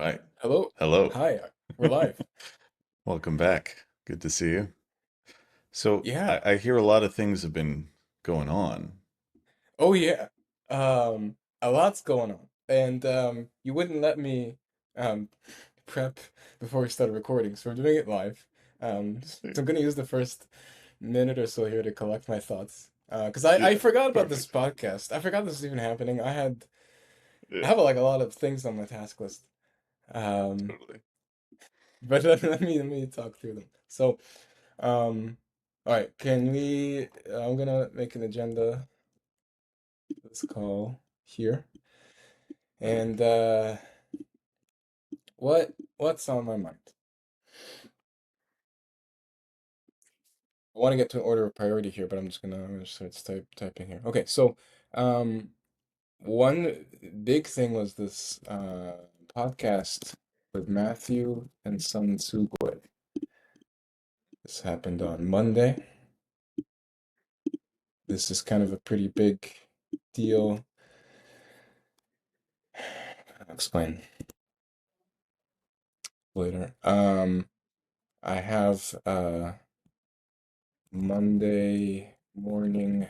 Right. Hello. Hello. Hi. We're live. Welcome back. Good to see you. So Yeah. I hear a lot of things have been going on. Oh yeah. A lot's going on. And you wouldn't let me um prep before we started recording, so we're doing it live. So I'm gonna use the first minute or so here to collect my thoughts. 'Cause I Yeah, forgot about this perfect. podcast. I forgot this was even happening. I Yeah, have like a lot of things on my task list. Um, totally. but let me talk through them. So, all right, I'm gonna make an agenda. Let's call here. And what's on my mind? I want to get to an order of priority here, but I'm gonna start typing here. Okay, so um one big thing was this podcast with Matthew and Sun Sugoi. This happened on Monday. This is kind of a pretty big deal. I'll explain later. I have Monday morning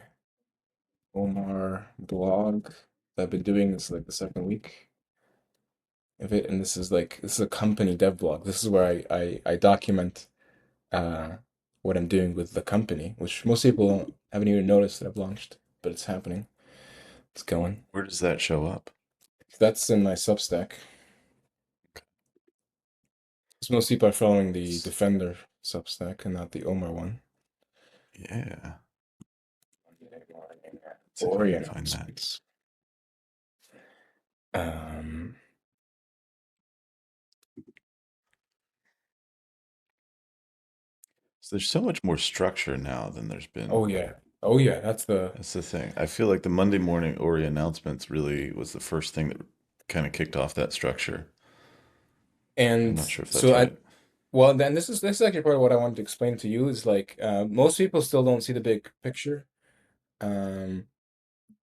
Omar blog that I've been doing. This is like the second week of it, and this is a company dev blog. This is where I document uh what I'm doing with the company, which most people haven't even noticed that I've launched, but it's happening. It's going. Where does that show up? That's in my Substack. 'Cause most people are following the It's- Defender Substack and not the Omar one. Yeah. Monday morning See if I Ori can find that. announcements. Um. So there's so much more structure now than there's Oh been. yeah. Oh yeah. That's the That's the thing. I feel like the Monday morning Ori announcements really was the first thing that kind of kicked off that structure. I'm and not sure if so that's I right. Well, then this is actually part of what I wanted to explain to you is like most people still don't see the big picture, um,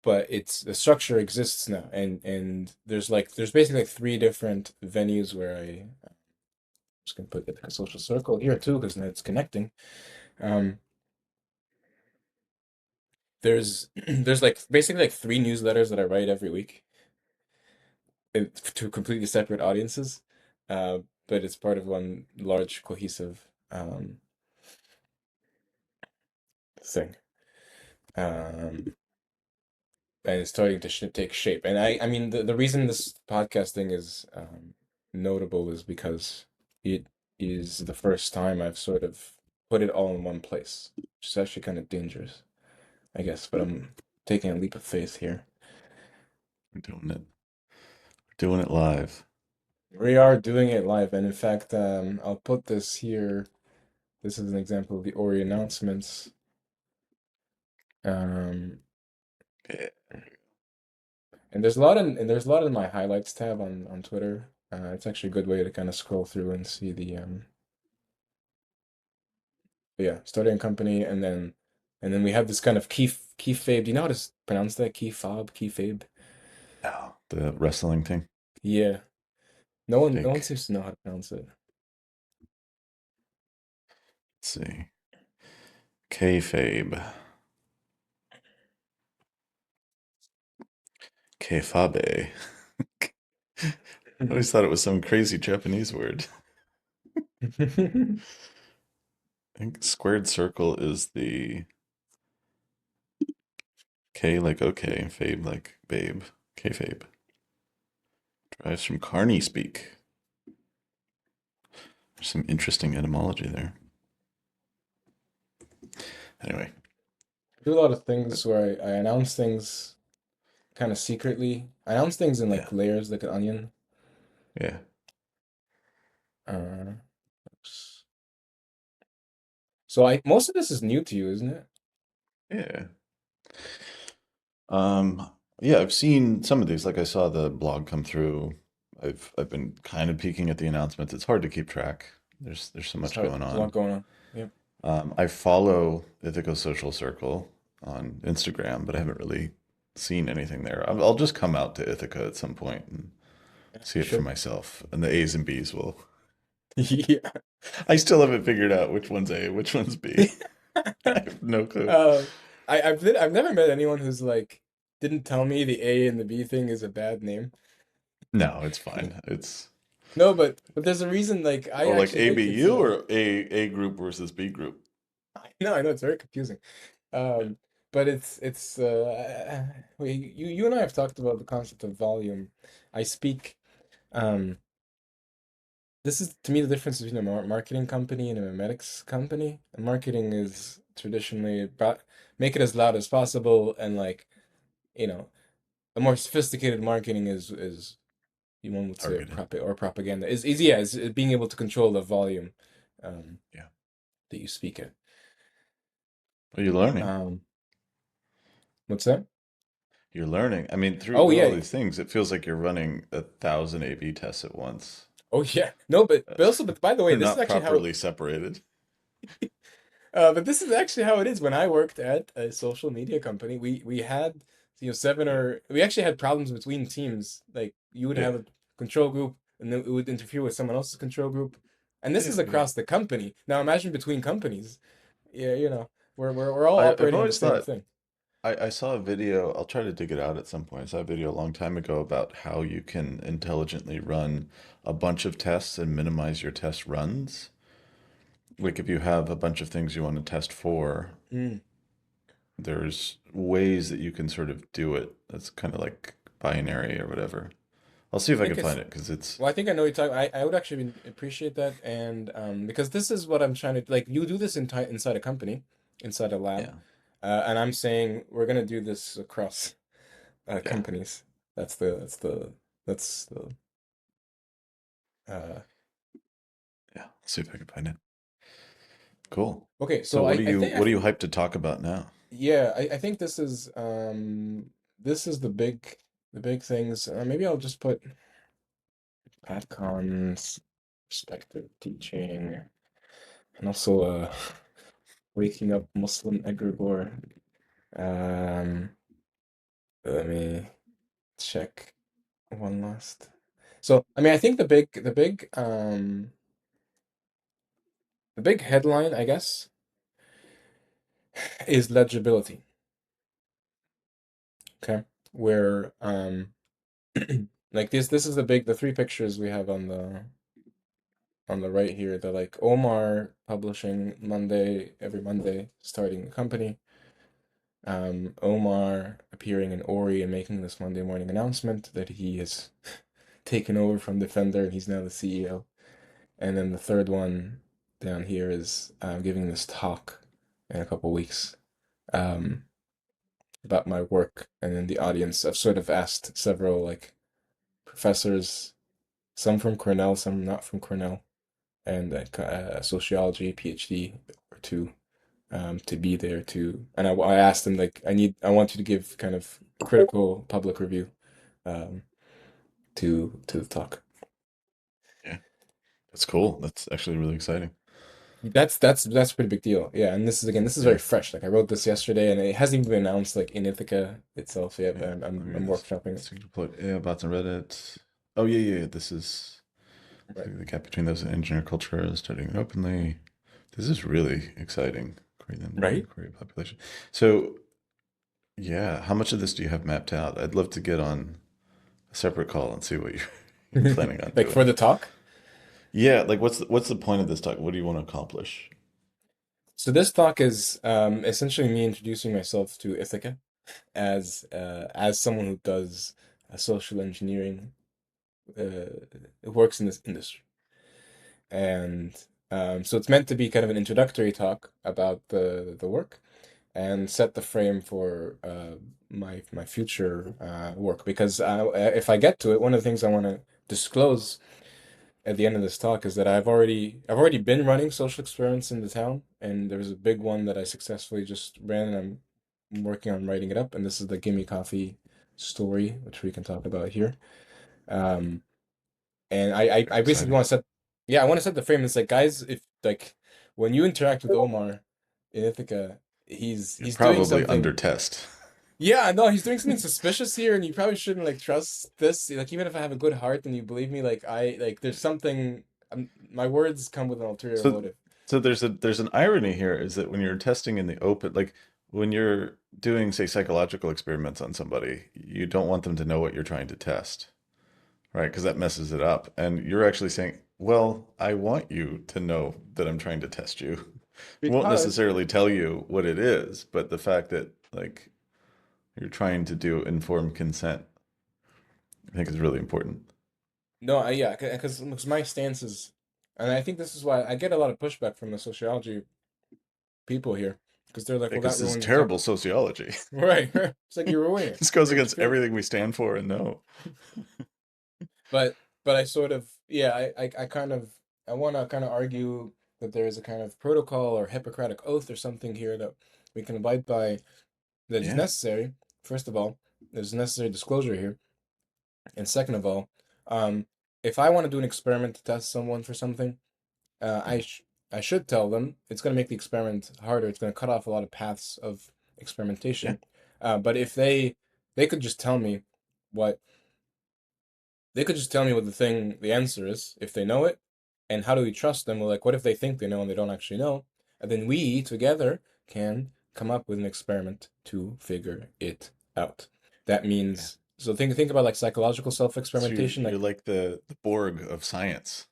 but it's the structure exists now, and there's basically like three different venues where I'm just gonna put Ithaca Social Circle here too because it's connecting. Um, there's there's like basically like three newsletters that I write every week to completely separate audiences, uh, but it's part of one large cohesive thing. Um, and it's starting to take shape. And I mean, the reason this podcasting is notable is because it is the first time I've sort of put it all in one place, which is actually kind of dangerous, I guess. But I'm taking a leap of faith here. We're doing it. We're doing it live. We are doing it live, and in fact, I'll put this here. This is an example of the Ori announcements. Um, Yeah. and there's a lot in my highlights tab on Twitter. It's actually a good way to kind of scroll through and see the But yeah, starting a company, and then we have this kind of keyfabe. Do you know how to pronounce that? Keyfabe? Oh, the wrestling thing. Yeah. No one Fake. seems to know how to pronounce it. Let's see. Kayfabe. Kayfabe. I always thought it was some crazy Japanese word. I think squared circle is the K like okay, fabe like babe. Kayfabe. Derives from Carney speak. There's some interesting etymology there. Anyway, I do a lot of but things where I announce things kind of secretly. I announce things in yeah, like layers, like an onion. yeah, Uh, oops. So I most of this is new to you, isn't it? yeah. Um, yeah, I've seen some of these. Like I saw the blog come through. I've been kind of peeking at the announcements. It's hard to keep track. There's so It's much hard. going There's a lot on. going on. Yep. I follow Ithaca Social Circle on Instagram, but I haven't really seen anything there. I'll just come out to Ithaca at some point and see it for Sure. myself, and the A's and B's will. Yeah. I still haven't figured out which one's A, which one's B. I have no clue. Uh, I've never met anyone who's like didn't tell me the A and the B thing is a bad name. No, it's fine. It's No, but there's a reason. Like I oh, like actually think it's ABU a or A group versus B group. no, I know it's very confusing. Um, but it's you and I have talked about the concept of volume. I speak. Um, this is to me the difference between a marketing company and a memetics company. And marketing is traditionally about make it as loud as possible, and like you know, a more sophisticated marketing is one would say Targeted. propaganda is yeah is being able to control the volume um, Yeah. that you speak at. Well, you're learning. Um, what's that? You're learning. I mean, through Oh with all yeah, these things, it feels like you're running 1,000 A/B tests at once. oh yeah. No, but also but by the way, They're this is not actually how properly separated. but this is actually how it is. When I worked at a social media company, we had seven Yeah. or we actually had problems between teams. Like you would Yeah. have a control group, and then it would interfere with someone else's control group, and this Yeah. is Yeah. across the company. Now imagine between companies. Yeah, we're all I've operating on the always same thought thing. I saw a video. I'll try to dig it out at some point. I saw a video a long time ago about how you can intelligently run a bunch of tests and minimize your test runs. Like if you have a bunch of things you want to test for, Mm. there's ways that you can sort of do it. That's kind of like binary or whatever. I'll see I if I think can it's find it because it's well, I think I know you're talking. I would actually appreciate that, and because this is what I'm trying to like. You do this inside a company, inside a lab, yeah, and I'm saying we're gonna do this across yeah, companies. That's the uh, yeah. I'll see if I can find it. Cool. okay. So So I think what are you hyped to talk about now? yeah, I think this is the big things. Maybe I'll just put PatCon's perspective teaching, and also waking up Muslim egregore. Um, let me check one last. So, I mean, I think the big headline, I guess, is legibility. Okay, where like this is the three pictures we have on the right here. They're like Omar publishing Monday every Monday, starting the company. Omar appearing in Ori and making this Monday morning announcement that he has taken over from Defender and he's now the CEO. And then the third one down here is giving this talk in a couple weeks um, about my work. And in the audience, I've sort of asked several like professors, some from Cornell, some not from Cornell, and sociology PhD or two to be there too. And I asked them like I want you to give kind of critical public review um, to the talk. Yeah, that's cool. That's actually really exciting. That's a pretty big deal. Yeah, and this is very Yeah, fresh. Like I wrote this yesterday, and it hasn't even been announced like in Ithaca itself yet. yeah. Let me read I'm this. workshopping it. So you deployed AI bots on Reddit. Oh yeah, yeah. This is Right. the gap between those and engineer culture is studying it openly. This is really exciting. Create them Right? query population. So yeah, how much of this do you have mapped out? I'd love to get on a separate call and see what you're planning on Like for doing. the talk. Yeah, like what's the point of this talk? What do you want to accomplish? So this talk is essentially me introducing myself to Ithaca as someone who does social engineering, works in this industry. And so it's meant to be kind of an introductory talk about the work and set the frame for my future work. Because if I get to it, one of the things I want to disclose at the end of this talk is that I've already been running social experiments in the town, and there was a big one that I successfully just ran, and I'm working on writing it up. And this is the Gimme Coffee story, which we can talk about here. Um, and Very I basically exciting. want to set, yeah, I want to set the frame. It's like, guys, if like when you interact with Omar in Ithaca, You're he's doing probably under something. test. Yeah, no, he's doing something suspicious here, and you probably shouldn't like trust this. Like, even if I have a good heart and you believe me, like I like there's something. My words come with an ulterior So, motive. so there's an irony here is that when you're testing in the open, like when you're doing, say, psychological experiments on somebody, you don't want them to know what you're trying to test, right? Because that messes it up. And you're actually saying, well, I want you to know that I'm trying to test you. Won't Because necessarily tell you what it is, but the fact that like you're trying to do informed consent, I think is really important. no, yeah, because my stance is, and I think this is why I get a lot of pushback from the sociology people here, because they're like, well, that Because this is ruins the topic. terrible sociology. Right. It's like you're ruining it. This goes You're against interfering. everything we stand for and know. But I sort of, yeah, I kind of, I want to kind of argue that there is a kind of protocol or Hippocratic oath or something here that we can abide by that is Yeah, necessary. First of all, there's necessary disclosure here. And second of all, um, if I want to do an experiment to test someone for something, uh, yeah, I sh I should tell them it's going to make the experiment harder. It's going to cut off a lot of paths of yeah, experimentation. But if they could just tell me what they could just tell me what the answer is if they know it, and how do we trust them? Well, like, what if they think they know and they don't actually know? And then we together can come up with an experiment to figure it out. That yeah. means so think about like psychological So self-experimentation. you're Like, like the Borg of science.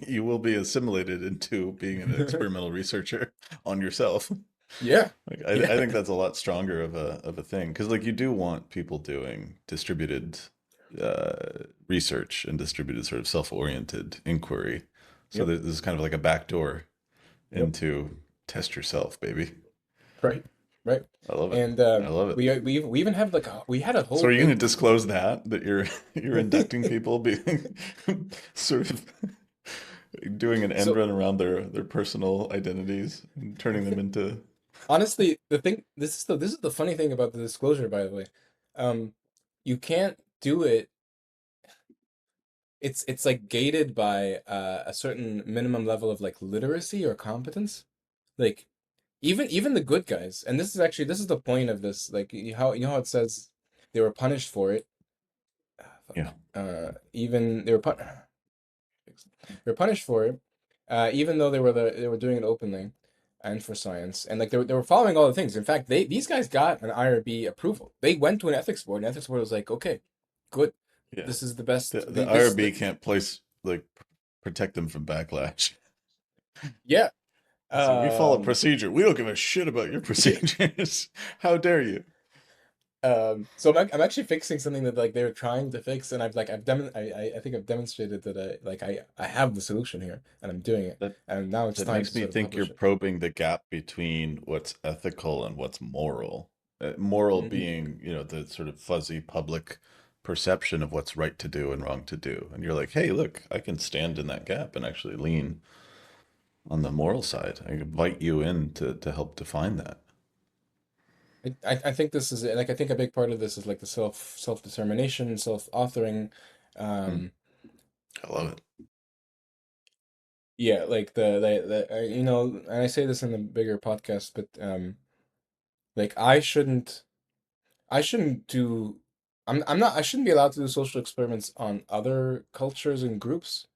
You will be assimilated into being an experimental researcher on yourself. yeah, Like yeah, I think that's a lot stronger of a thing because like you do want people doing distributed research and distributed sort of self-oriented inquiry. So yep, this is kind of like a backdoor yep. into test yourself, baby. Right, right. I love it. And I love it. we even have like we had a So whole are you going to big disclose that you're you're inducting people being sort of doing an end so run around their personal identities and turning them into honestly, the thing this is the funny thing about the disclosure, by the way. Um, you can't do it. It's like gated by a certain minimum level of like literacy or competence. Like even the good guys, and this is the point of this. Like how it says they were punished for it. Ah, yeah. fuck. Even they were punished for it, even though they were doing it openly and for science, and like they were following all the things. In fact, these guys got an IRB approval. They went to an ethics board, and ethics board was like, okay, good, Yeah. this is the best. The IRB can't place like protect them from backlash. Yeah. So we follow Um, procedure. We don't give a shit about your yeah. procedures. How dare you? So I'm actually fixing something that like they were trying to fix, and I think I've demonstrated that I have the solution here, and I'm doing it, That and now it's that time to makes me sort of think you're publish it. probing the gap between what's ethical and what's moral. Moral Hmm. being, the sort of fuzzy public perception of what's right to do and wrong to do. And you're like, hey, look, I can stand in that gap and actually lean on the moral side. I invite you in to help define that. I think this is like I think a big part of this is like the self-determination, self-authoring. Hmm. Um, I love it. yeah, like you know, and I say this in the bigger podcast, but like I shouldn't do I'm not I shouldn't be allowed to do social experiments on other cultures and groups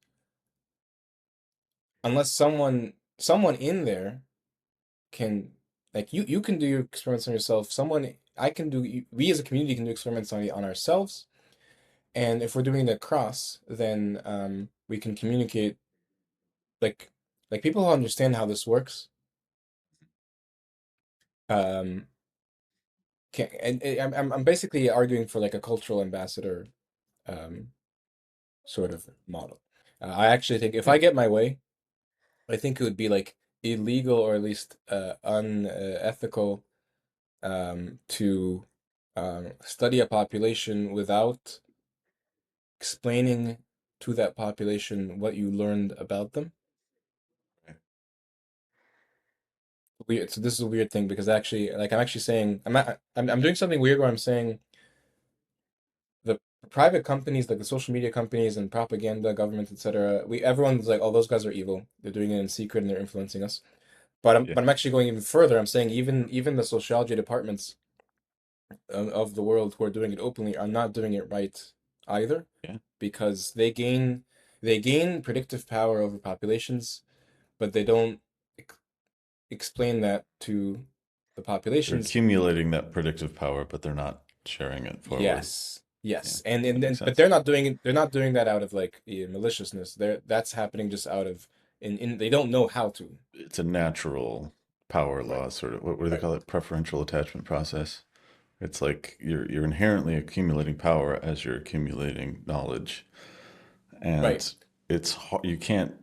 unless someone in there can like you can do your experiments on yourself. Someone I can do we as a community can do experiments on ourselves. And if we're doing it across, then we can communicate like people who understand how this works. Um, can and I'm basically arguing for like a cultural ambassador um, sort of model. I actually think if Yeah. I get my way, I think it would be like illegal or at least unethical to study a population without explaining to that population what you learned about them. Weird. So this is a weird thing because actually, like, I'm actually saying I'm doing something weird where I'm saying the private companies, like the social media companies and propaganda, government, etc. We everyone's like, oh, those guys are evil. They're doing it in secret and they're influencing us. Yeah. But I'm actually going even further. I'm saying even the sociology departments. of the world who are doing it openly are not doing it right either, Yeah. because they gain predictive power over populations, but they don't ex explain that to the They're populations. accumulating that predictive power, but they're not sharing it forward. Yes, Yeah, yes, that makes but sense. they're not doing that out of like maliciousness. That's happening just out of in they don't know how to. It's a natural power Right, law, sort of. What do they right, call it? Preferential attachment process. It's like you're inherently accumulating power as you're accumulating knowledge, right. and you can't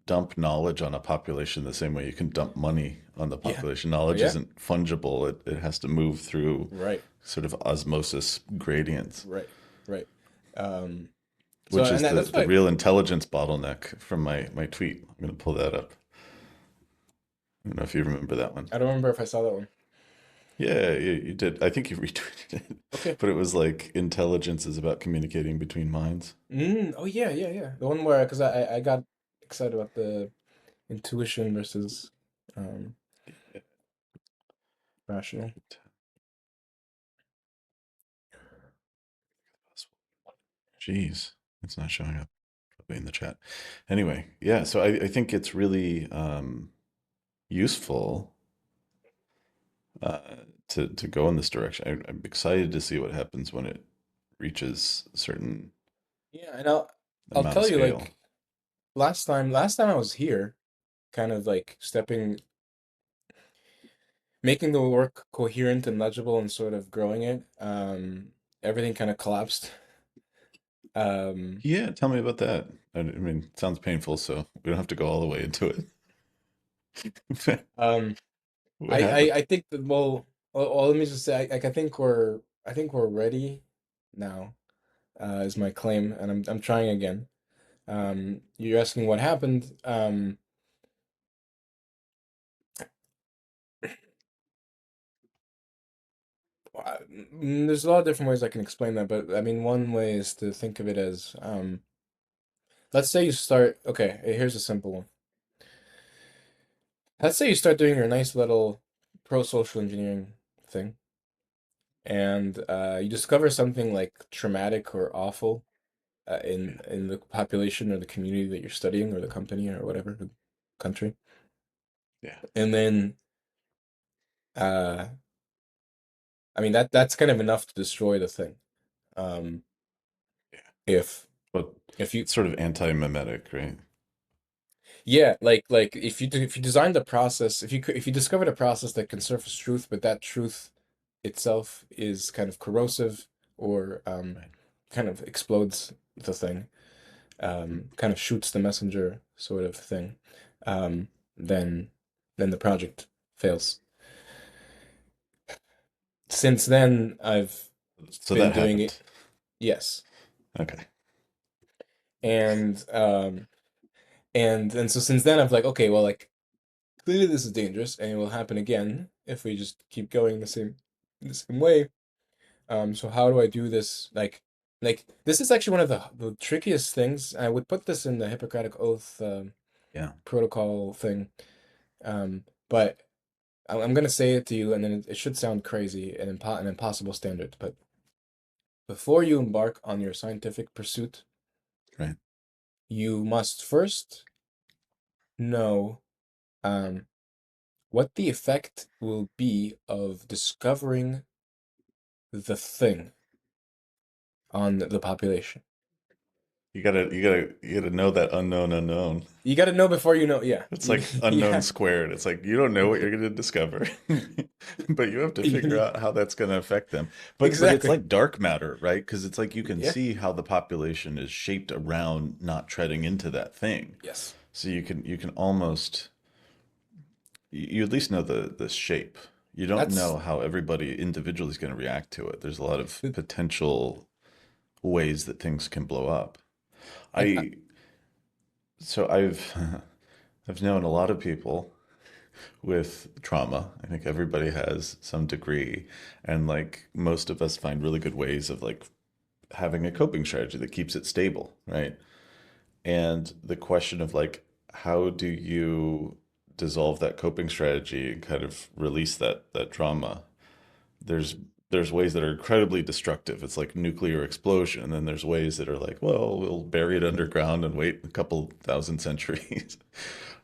dump knowledge on a population the same way you can dump money on the Yeah, population. Knowledge yeah, isn't fungible. It has to move through right, sort of osmosis gradients, right, right. Um, so which is and the that's the why real intelligence bottleneck from my tweet. I'm going to pull that up. I don't know if you remember that one. I don't remember if I saw that one. Yeah, you did. I think you retweeted it, Okay. but it was like intelligence is about communicating between minds. Oh yeah, yeah, yeah. The one where because I got excited about the intuition versus um rational. Jeez, it's not showing up in the chat. Anyway, yeah, so I think it's really useful uh, to go in this direction. I'm excited to see what happens when it reaches a certain Yeah, and I'll amount of tell you scale. like last time I was here, kind of like making the work coherent and legible and sort of growing it. Everything kind of collapsed. Um, Yeah, tell me about that. I mean, it sounds painful, so we don't have to go all the way into it. um, What happened? I think that let me just say, I think we're ready now, is my claim, and I'm trying again. You're asking what happened. There's a lot of different ways I can explain that, but I mean, one way is to think of it as, let's say you start, okay, here's a simple one. Let's say you start doing your nice little pro-social engineering thing, and you discover something like traumatic or awful Yeah, in the population or the community that you're studying or the company or whatever, the country. yeah, And then, uh, I mean, that's kind of enough to destroy the thing. Um, yeah. if But if you it's sort of anti-mimetic, right? Yeah, like if you designed the process, if you discovered a process that can surface truth, but that truth itself is kind of corrosive or Right. kind of explodes the thing, kind of shoots the messenger sort of thing, um, then the project fails. Since then, I've So been that doing happened. it, yes, Okay. and so since then I've like, okay, well, like clearly this is dangerous and it will happen again if we just keep going the same way. So how do I do this? Like this is actually one of the trickiest things. I would put this in the Hippocratic Oath Yeah. protocol thing. But I'm gonna say it to you, and then it should sound crazy and an impossible standard. But before you embark on your scientific pursuit, Right. you must first know um, what the effect will be of discovering the thing on the population. You gotta know that unknown unknown. You got to know before you know. Yeah, It's like unknown yeah, squared. It's like you don't know what you're gonna discover, but you have to figure out how that's gonna affect them. But it's exactly. like dark matter, right? Because it's like you can Yeah. see how the population is shaped around not treading into that thing. Yes. So you can almost you at least know the shape. You don't That's know how everybody individually is going to react to it. There's a lot of the potential ways that things can blow up. and I so I've I've known a lot of people with trauma. I think everybody has some degree, and like most of us find really good ways of like having a coping strategy that keeps it stable, right? And the question of like how do you dissolve that coping strategy and kind of release that trauma? There's there's ways that are incredibly destructive. It's like nuclear explosion. And then there's ways that are like, well, we'll bury it underground and wait a couple thousand centuries.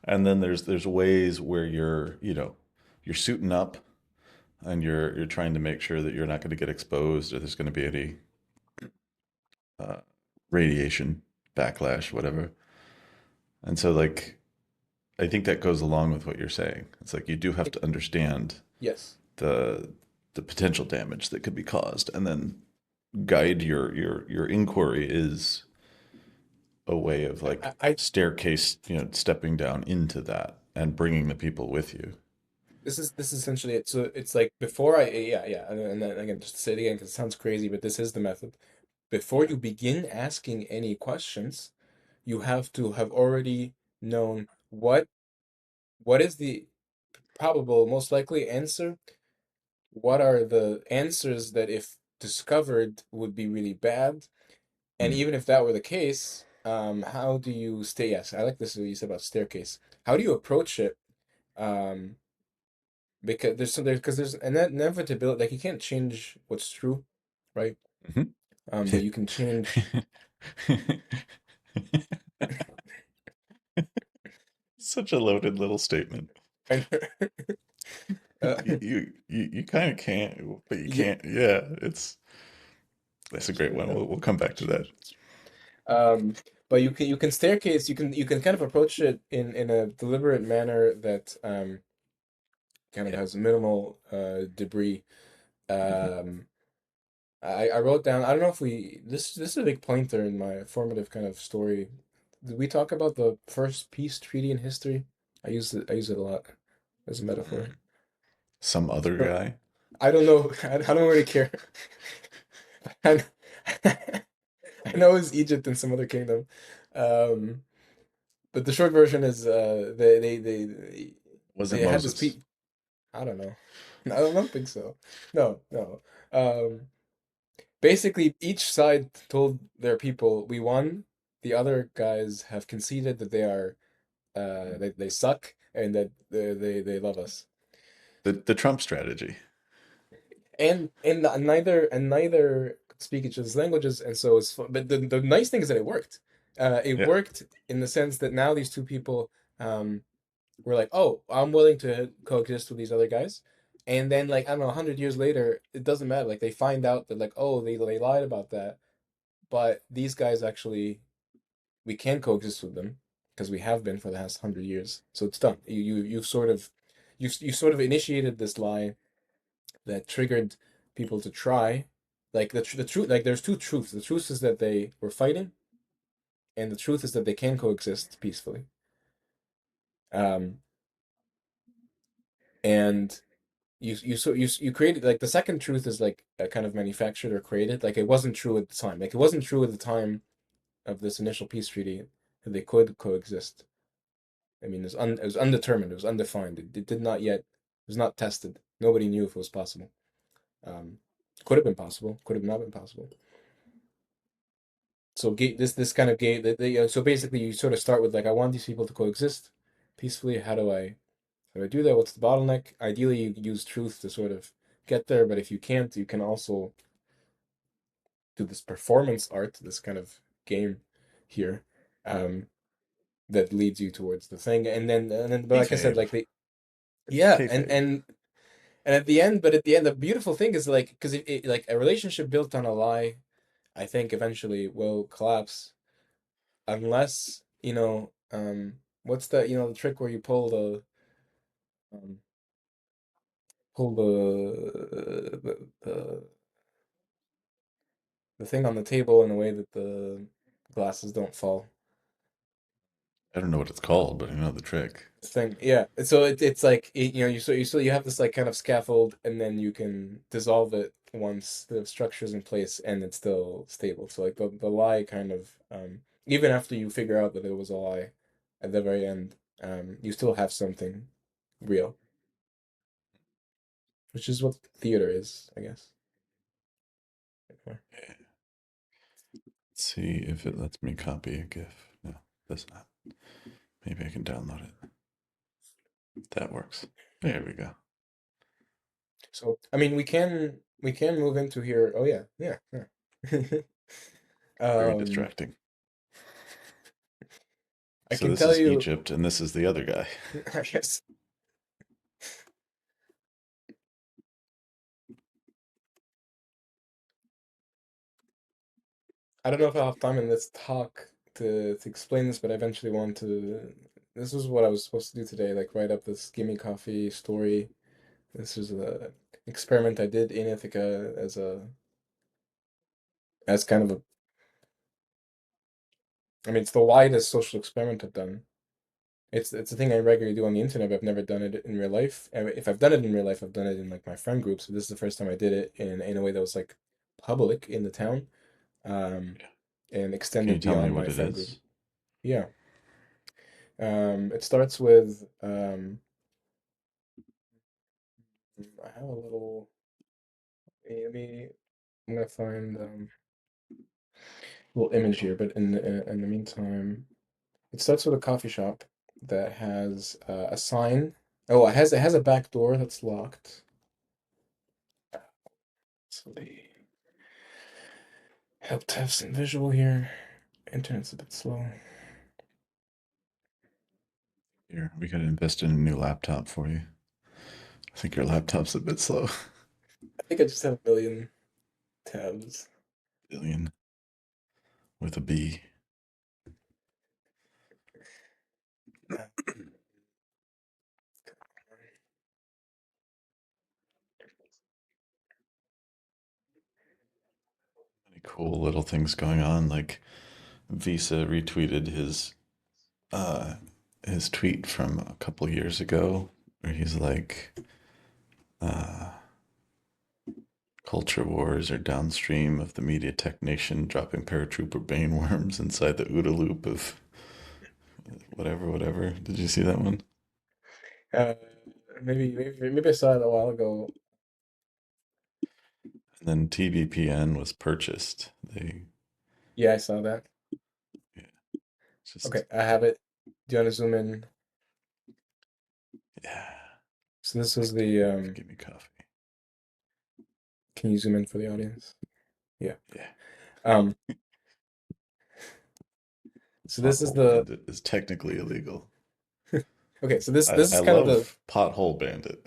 And then there's ways where you're suiting up and you're trying to make sure that you're not going to get exposed or there's going to be any uh, radiation backlash, whatever. And so like I think that goes along with what you're saying. It's like you do have It- to understand yes. the the potential damage that could be caused, and then guide your inquiry is a way of like I staircase, stepping down into that and bringing the people with you. this is essentially it. So it's like before I yeah yeah, and then again just to say it again because it sounds crazy, but this is the method. Before you begin asking any questions, you have to have already known what is the probable most likely answer. What are the answers that if discovered would be really bad? And Hmm. even if that were the case, how do you stay? Yes, I like this what you said about staircase. How do you approach it? Um, because there's an inevitability. Like you can't change what's true, right? Hmm. But you can change. Such a loaded little statement. And, uh, You kind of can't, but you yeah, can't. Yeah, it's a that's great true. one. No, We'll you come back can't to that. change what's true. But you can staircase. You can kind of approach it in a deliberate manner that kind of Yeah. has minimal debris. Hmm. Um, I wrote down. I don't know if we this is a big pointer in my formative kind of story. Did we talk about the first peace treaty in history? I use it a lot as a metaphor. Some other No, guy. I don't know. I don't really care. I, I know it's Egypt and some other kingdom, um, but the short version is Was it they had this Moses? peace. I don't know. I don't think so. No, no. Basically, each side told their people, "We won." The other guys have conceded that they suck and that they love us. The Trump strategy. And neither could speak each other's languages, and so it's fun. But the nice thing is that it worked. It Yeah. worked in the sense that now these two people were like, "Oh, I'm willing to coexist with these other guys." And then, like, I don't know, 100 years later, it doesn't matter. Like, they find out that, like, oh, they lied about that, but these guys actually we can coexist with them because we have been for the last 100 years. So it's done. You sort of initiated this lie that triggered people to try. Like the truth, like there's two truths. The truth is that they were fighting, and the truth is that they can coexist peacefully. Um, and you created like the second truth is like a kind of manufactured or created. Like it wasn't true at the time. Like it wasn't true at the time of this initial peace treaty that they could coexist. I mean, it was undetermined. It was undefined. It did not yet. It was not tested. Nobody knew if it was possible. Um, could have been possible. Could have not been possible. So this kind of game. So basically, you sort of start with like, I want these people to coexist peacefully. How do I do that? What's the bottleneck? Ideally, you use truth to sort of get there. But if you can't, you can also do this performance art, this kind of game here, um, that leads you towards the thing. But like I said, Kayfabe. like yeah, and Kayfabe. and And but at the end, the beautiful thing is like, because like a relationship built on a lie, I think eventually will collapse unless, what's the trick where you um, pull the thing on the table in a way that the glasses don't fall. I don't know what it's called, but I know the trick. Thing, yeah. So it's like you have this like kind of scaffold, and then you can dissolve it once the structure's in place and it's still stable. So like the lie kind of even after you figure out that it was a lie at the very end, you still have something real, which is what theater is, I guess. Yeah. Let's see if it lets me copy a GIF. No, does not. Maybe I can download it. That works. There we go. So I mean, we can. we can move into here. Oh yeah, yeah, yeah. Very Um, distracting. I So can this tell is you, Egypt, and this is the other guy. I guess, I don't know if I'll have time in this talk to explain this, but I eventually want to. This is what I was supposed to do today, like write up this gimme coffee story. This is a experiment I did in Ithaca as kind of a. I mean, it's the widest social experiment I've done. It's a thing I regularly do on the internet, but I've never done it in real life. And if I've done it in real life, I've done it in like my friend group. So this is the first time I did it in a way that was like public in the town, um, Yeah. and Can you extended tell me beyond what my it friend group. is? Yeah. It starts with I have a little. Maybe I'm gonna find a little image here, but in the meantime, it starts with a coffee shop that has a sign. Oh, it has a back door that's locked. So they help to have some visual here. Internet's a bit slow. Here, we gotta invest in a new laptop for you. I think your laptop's a bit slow. I think I just have a million tabs. Billion with a B. Uh, Many cool little things going on. Like Visa retweeted uh his tweet from a couple years ago where he's like, uh culture wars are downstream of the media tech nation dropping paratrooper bane worms inside the OODA loop of whatever, whatever. Did you see that one? uh, maybe I saw it a while ago. And then TVPN was purchased. Yeah, I saw that. Yeah, it's Okay, just, I have it. Do you want to zoom in? yeah, So this was like, the give me coffee. can you zoom in for the audience? Yeah. Yeah. Um, so this is Pothole the Bandit is technically illegal. okay, so this I is kind of the love Pothole Bandit.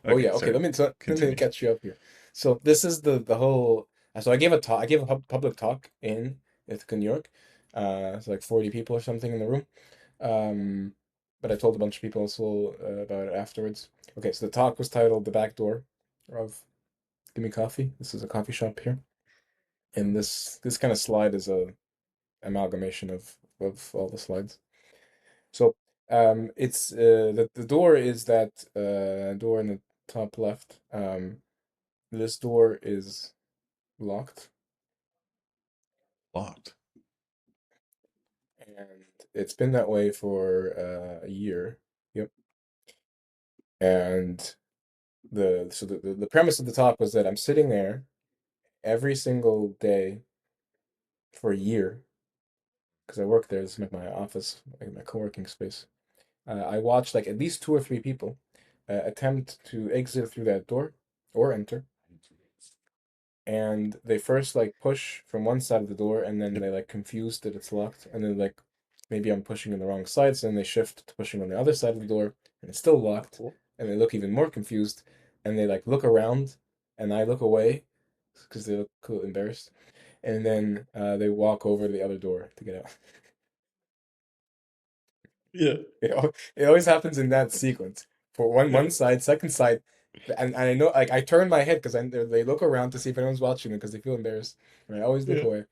oh Okay, yeah, okay, sorry. let me Continue. catch you up here. So this is the whole so I gave a public talk in Ithaca, New York. It's like 40 people or something in the room. Um, but I told a bunch of people also about it afterwards. Okay, so the talk was titled "The Back Door of Gimme Coffee." This is a coffee shop here, and this kind of slide is a amalgamation of all the slides. So it's the door is that door in the top left. This door is locked, Locked. and it's been that way for a year. Yep. And the premise of the talk was that I'm sitting there every single day for a year because I work there. This is like my office, like my co-working space. I watched like at least two or three people attempt to exit through that door or enter, and they first like push from one side of the door, and then Yep. they like confused that it's locked, and then like maybe I'm pushing in the wrong side, so then they shift to pushing on the other side of the door, and it's still locked, and they look even more confused, and they like look around, and I look away because they look cool, embarrassed, and then they walk over to the other door to get out. Yeah. It always happens in that sequence. For Yeah. one side, second side, and I know like I turn my head because they look around to see if anyone's watching them because they feel embarrassed, and I always look Yeah. away.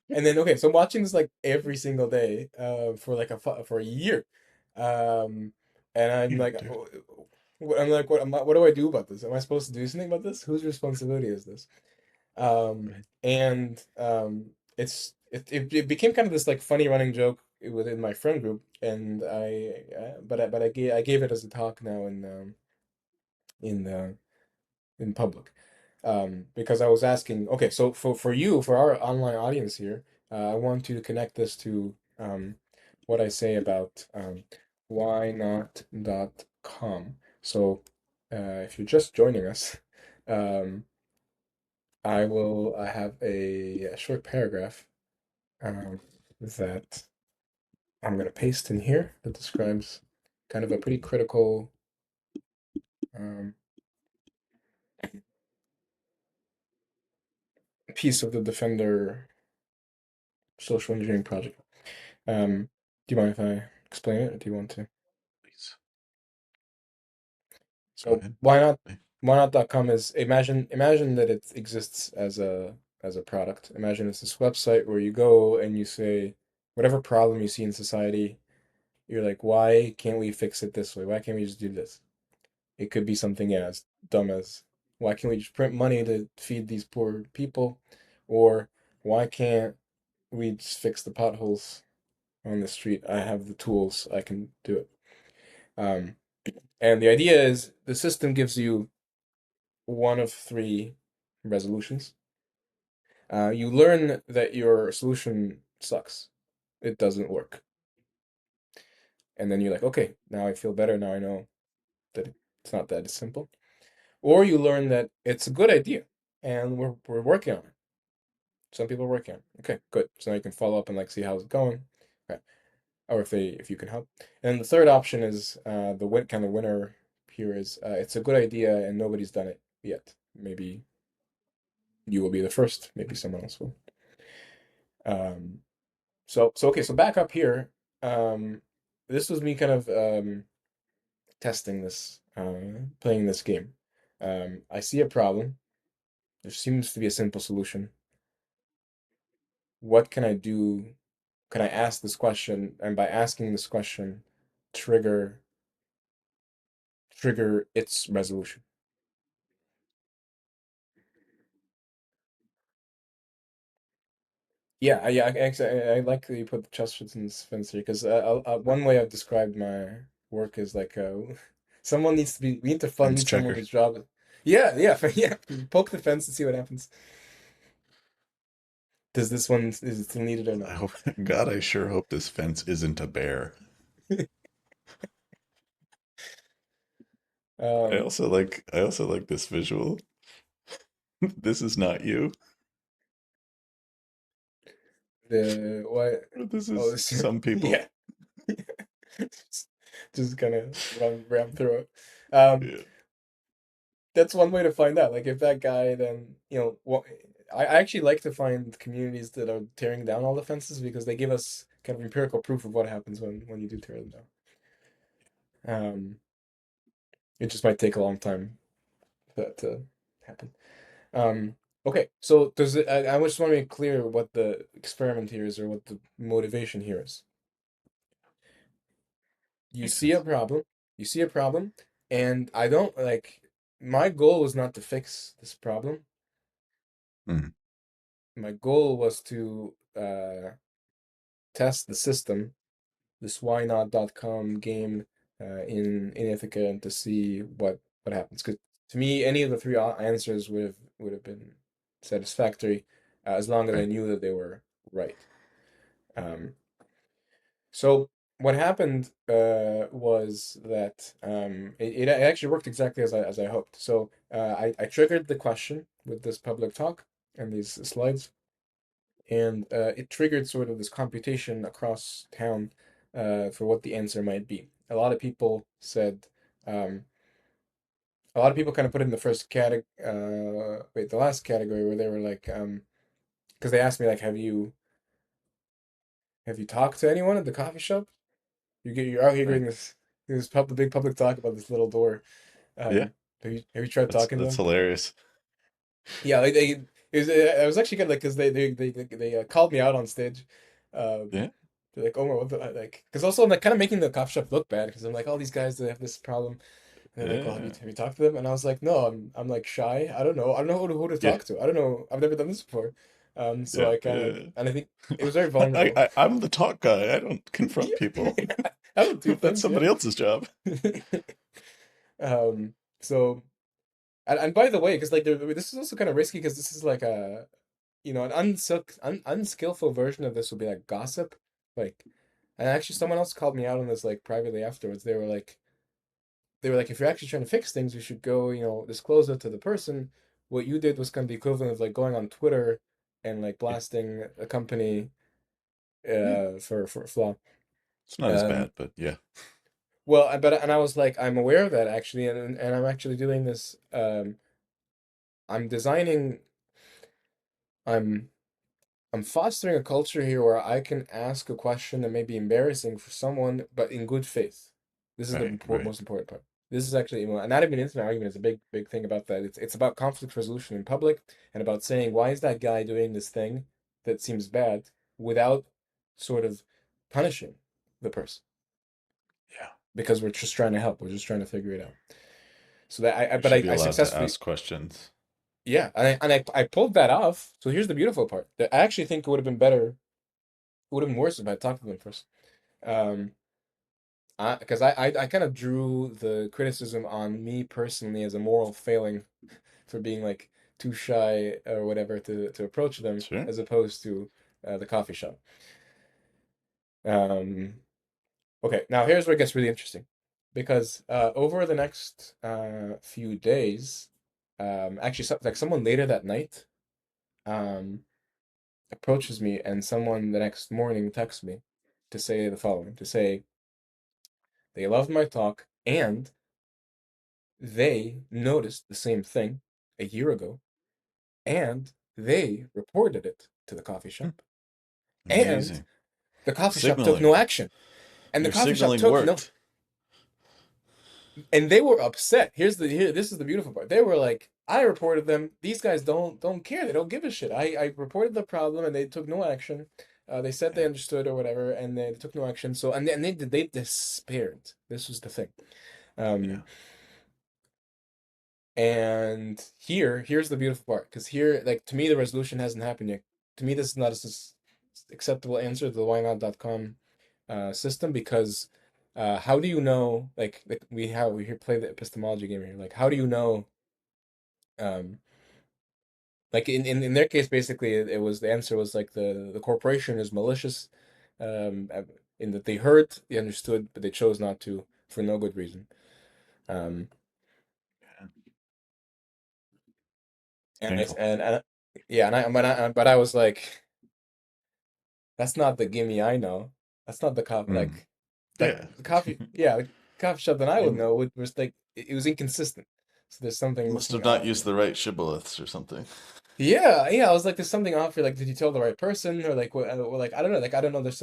And then okay, so I'm watching this like every single day, for like for a year, and I'm Yeah, like, dude. I'm like, what do I do about this? Am I supposed to do something about this? Whose responsibility is this? Right. And it became kind of this like funny running joke within my friend group, and I gave it as a talk now in in public, because I was asking, okay, so for you, for our online audience here, I want to connect this to what I say about why not .com. So if you're just joining us, um, I have a short paragraph that I'm going to paste in here that describes kind of a pretty critical um, piece of the Defender social engineering project. Do you mind if I explain it, or do you want to? Please go So ahead. why not.com is imagine that it exists as a product. Imagine it's this website where you go and you say whatever problem you see in society, you're like, why can't we fix it this way? Why can't we just do this? It could be something as dumb as why can't we just print money to feed these poor people? Or why can't we just fix the potholes on the street? I have the tools, I can do it. Um, and the idea is the system gives you one of three resolutions. You learn that your solution sucks. It doesn't work. And then you're like, okay, now I feel better. Now I know that it's not that simple. Or you learn that it's a good idea and we're working on it. Some people are working on it. Okay, good. So now you can follow up and like see how's it going. Okay. Or if you can help. And the third option is the kind of winner here is it's a good idea and nobody's done it yet. Maybe you will be the first, maybe someone else will. Um, so okay, so back up here. Um, this was me kind of testing this, playing this game. I see a problem. There seems to be a simple solution. What can I do? Can I ask this question? And by asking this question, trigger trigger its resolution. Yeah, I like that you put Chesterton's fence here because one way I've described my work is like someone needs to be we need to fund Fence need someone checker. whose job. Yeah, yeah. Poke the fence and see what happens. Does this one is it still needed or I no? hope, God, I sure hope this fence isn't a bear. Um, I also like this visual. This is not you. the what? This Oh, is this some people. yeah. Just, just kind of ram through it. Um, Yeah. that's one way to find out. Like if that guy, then I actually like to find communities that are tearing down all the fences because they give us kind of empirical proof of what happens when you do tear them down. Um, it just might take a long time for that to happen. Um, okay, so does it? I just want to make clear what the experiment here is or what the motivation here is. You Makes see a sense. problem, you see a problem, and I don't like. My goal was not to fix this problem. Mm, My goal was to test the system, this whynot.com game in Ithaca, and to see what happens. Because to me, any of the three answers would have been satisfactory as long as I right. knew that they were right. Um, so what happened was that it actually worked exactly as I hoped. So I triggered the question with this public talk and these slides, and it triggered sort of this computation across town for what the answer might be. Um, a lot of people kind of put it in the first category, the last category where they were like, because they asked me like, have you talked to anyone at the coffee shop? You're out here Right. giving this big public talk about this little door. Yeah. Have you tried talking to That's them? hilarious. Yeah, like I was actually good, like, because they called me out on stage. Um, Yeah. they're like, oh my, what the, like, because also I'm like kind of making the coffee shop look bad because I'm like, all these guys that have this problem, and they're like, well, Yeah. have you talked to them? And I was like, no, I'm like shy. I don't know who to Yeah. talk to. I don't know. I've never done this before. So Yeah. I kind of, Yeah. and I think it was very vulnerable. I'm the talk guy. I don't confront Yeah, people. I don't do That's things. Yeah. somebody else's job. So and by the way, because like this is also kind of risky because this is like a an unskillful version of this would be like gossip, like, and actually someone else called me out on this like privately afterwards. They were like, they were like, if you're actually trying to fix things, you should go, disclose it to the person. What you did was kind of the equivalent of like going on Twitter and like Yeah. blasting a company Yeah. for a flaw. It's not as Um, bad, but yeah. well, and I was like, I'm aware of that actually, and I'm actually doing this. I'm designing. I'm I'm fostering a culture here where I can ask a question that may be embarrassing for someone, but in good faith. This is the Right, right. most important part. This is actually, well, not even internet argument is a big thing about that. It's about conflict resolution in public and about saying, why is that guy doing this thing that seems bad without sort of punishing the person? Yeah. Because we're just trying to help. We're just trying to figure it out. So that You should be I allowed to successfully, ask questions. yeah, I pulled that off. So here's the beautiful part. That I actually think it would have been better, it would have been worse if I talked to them first. Um, because I kind of drew the criticism on me personally as a moral failing for being like too shy or whatever to approach them Sure. as opposed to the coffee shop. Um, okay, now here's where it gets really interesting because over the next few days, actually, like someone later that night um, approaches me, and someone the next morning texts me to say the following: to say they loved my talk and they noticed the same thing a year ago and they reported it to the coffee Hmm, shop. And amazing. the coffee shop took Signaling. no action. And the Your coffee shop signaling took no, worked. and they were upset. This is the beautiful part. They were like, I reported them. These guys don't care. They don't give a shit. I reported the problem and they took no action. They said they Yeah. understood or whatever, and they took no action. So and they despaired. This was the thing. Yeah. Um, And here's the beautiful part, because here, like to me, the resolution hasn't happened yet. To me, this is not a acceptable answer to the whynot.com system because how do you know? Like we here play the epistemology game here. Like, how do you know? Um, like in their case, basically, it was the answer was like the corporation is malicious, in that they heard, they understood, but they chose not to for no good reason. Um, Yeah. and I Painful. and yeah, and but I was like. That's not the gimme I know. That's not the coffee Mm. like Yeah. the coffee. Yeah, the coffee shop that I would You know was like it was inconsistent. So there's something must looking have not off used here. the right shibboleths or something. Yeah, yeah. I was like, there's something off here. Like, did you tell the right person, or like, what? Or like, I don't know. Like, I don't know. There's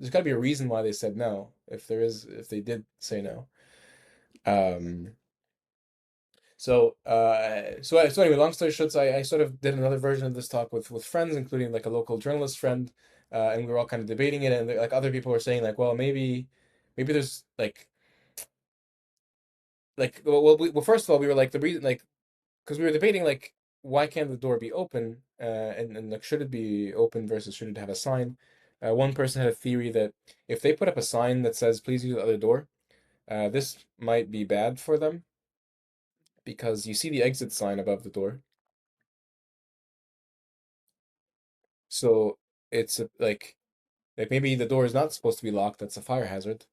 got to be a reason why they said no. If they did say no. Um. So anyway, long story short, I sort of did another version of this talk with friends, including like a local journalist friend, and we were all kind of debating it, and like other people were saying like, well, maybe there's well, first of all, we were like the reason like because we were debating like why can't the door be open, and like should it be open versus should it have a sign? One person had a theory that if they put up a sign that says please use the other door, this might be bad for them because you see the exit sign above the door. So it's like maybe the door is not supposed to be locked. That's a fire hazard.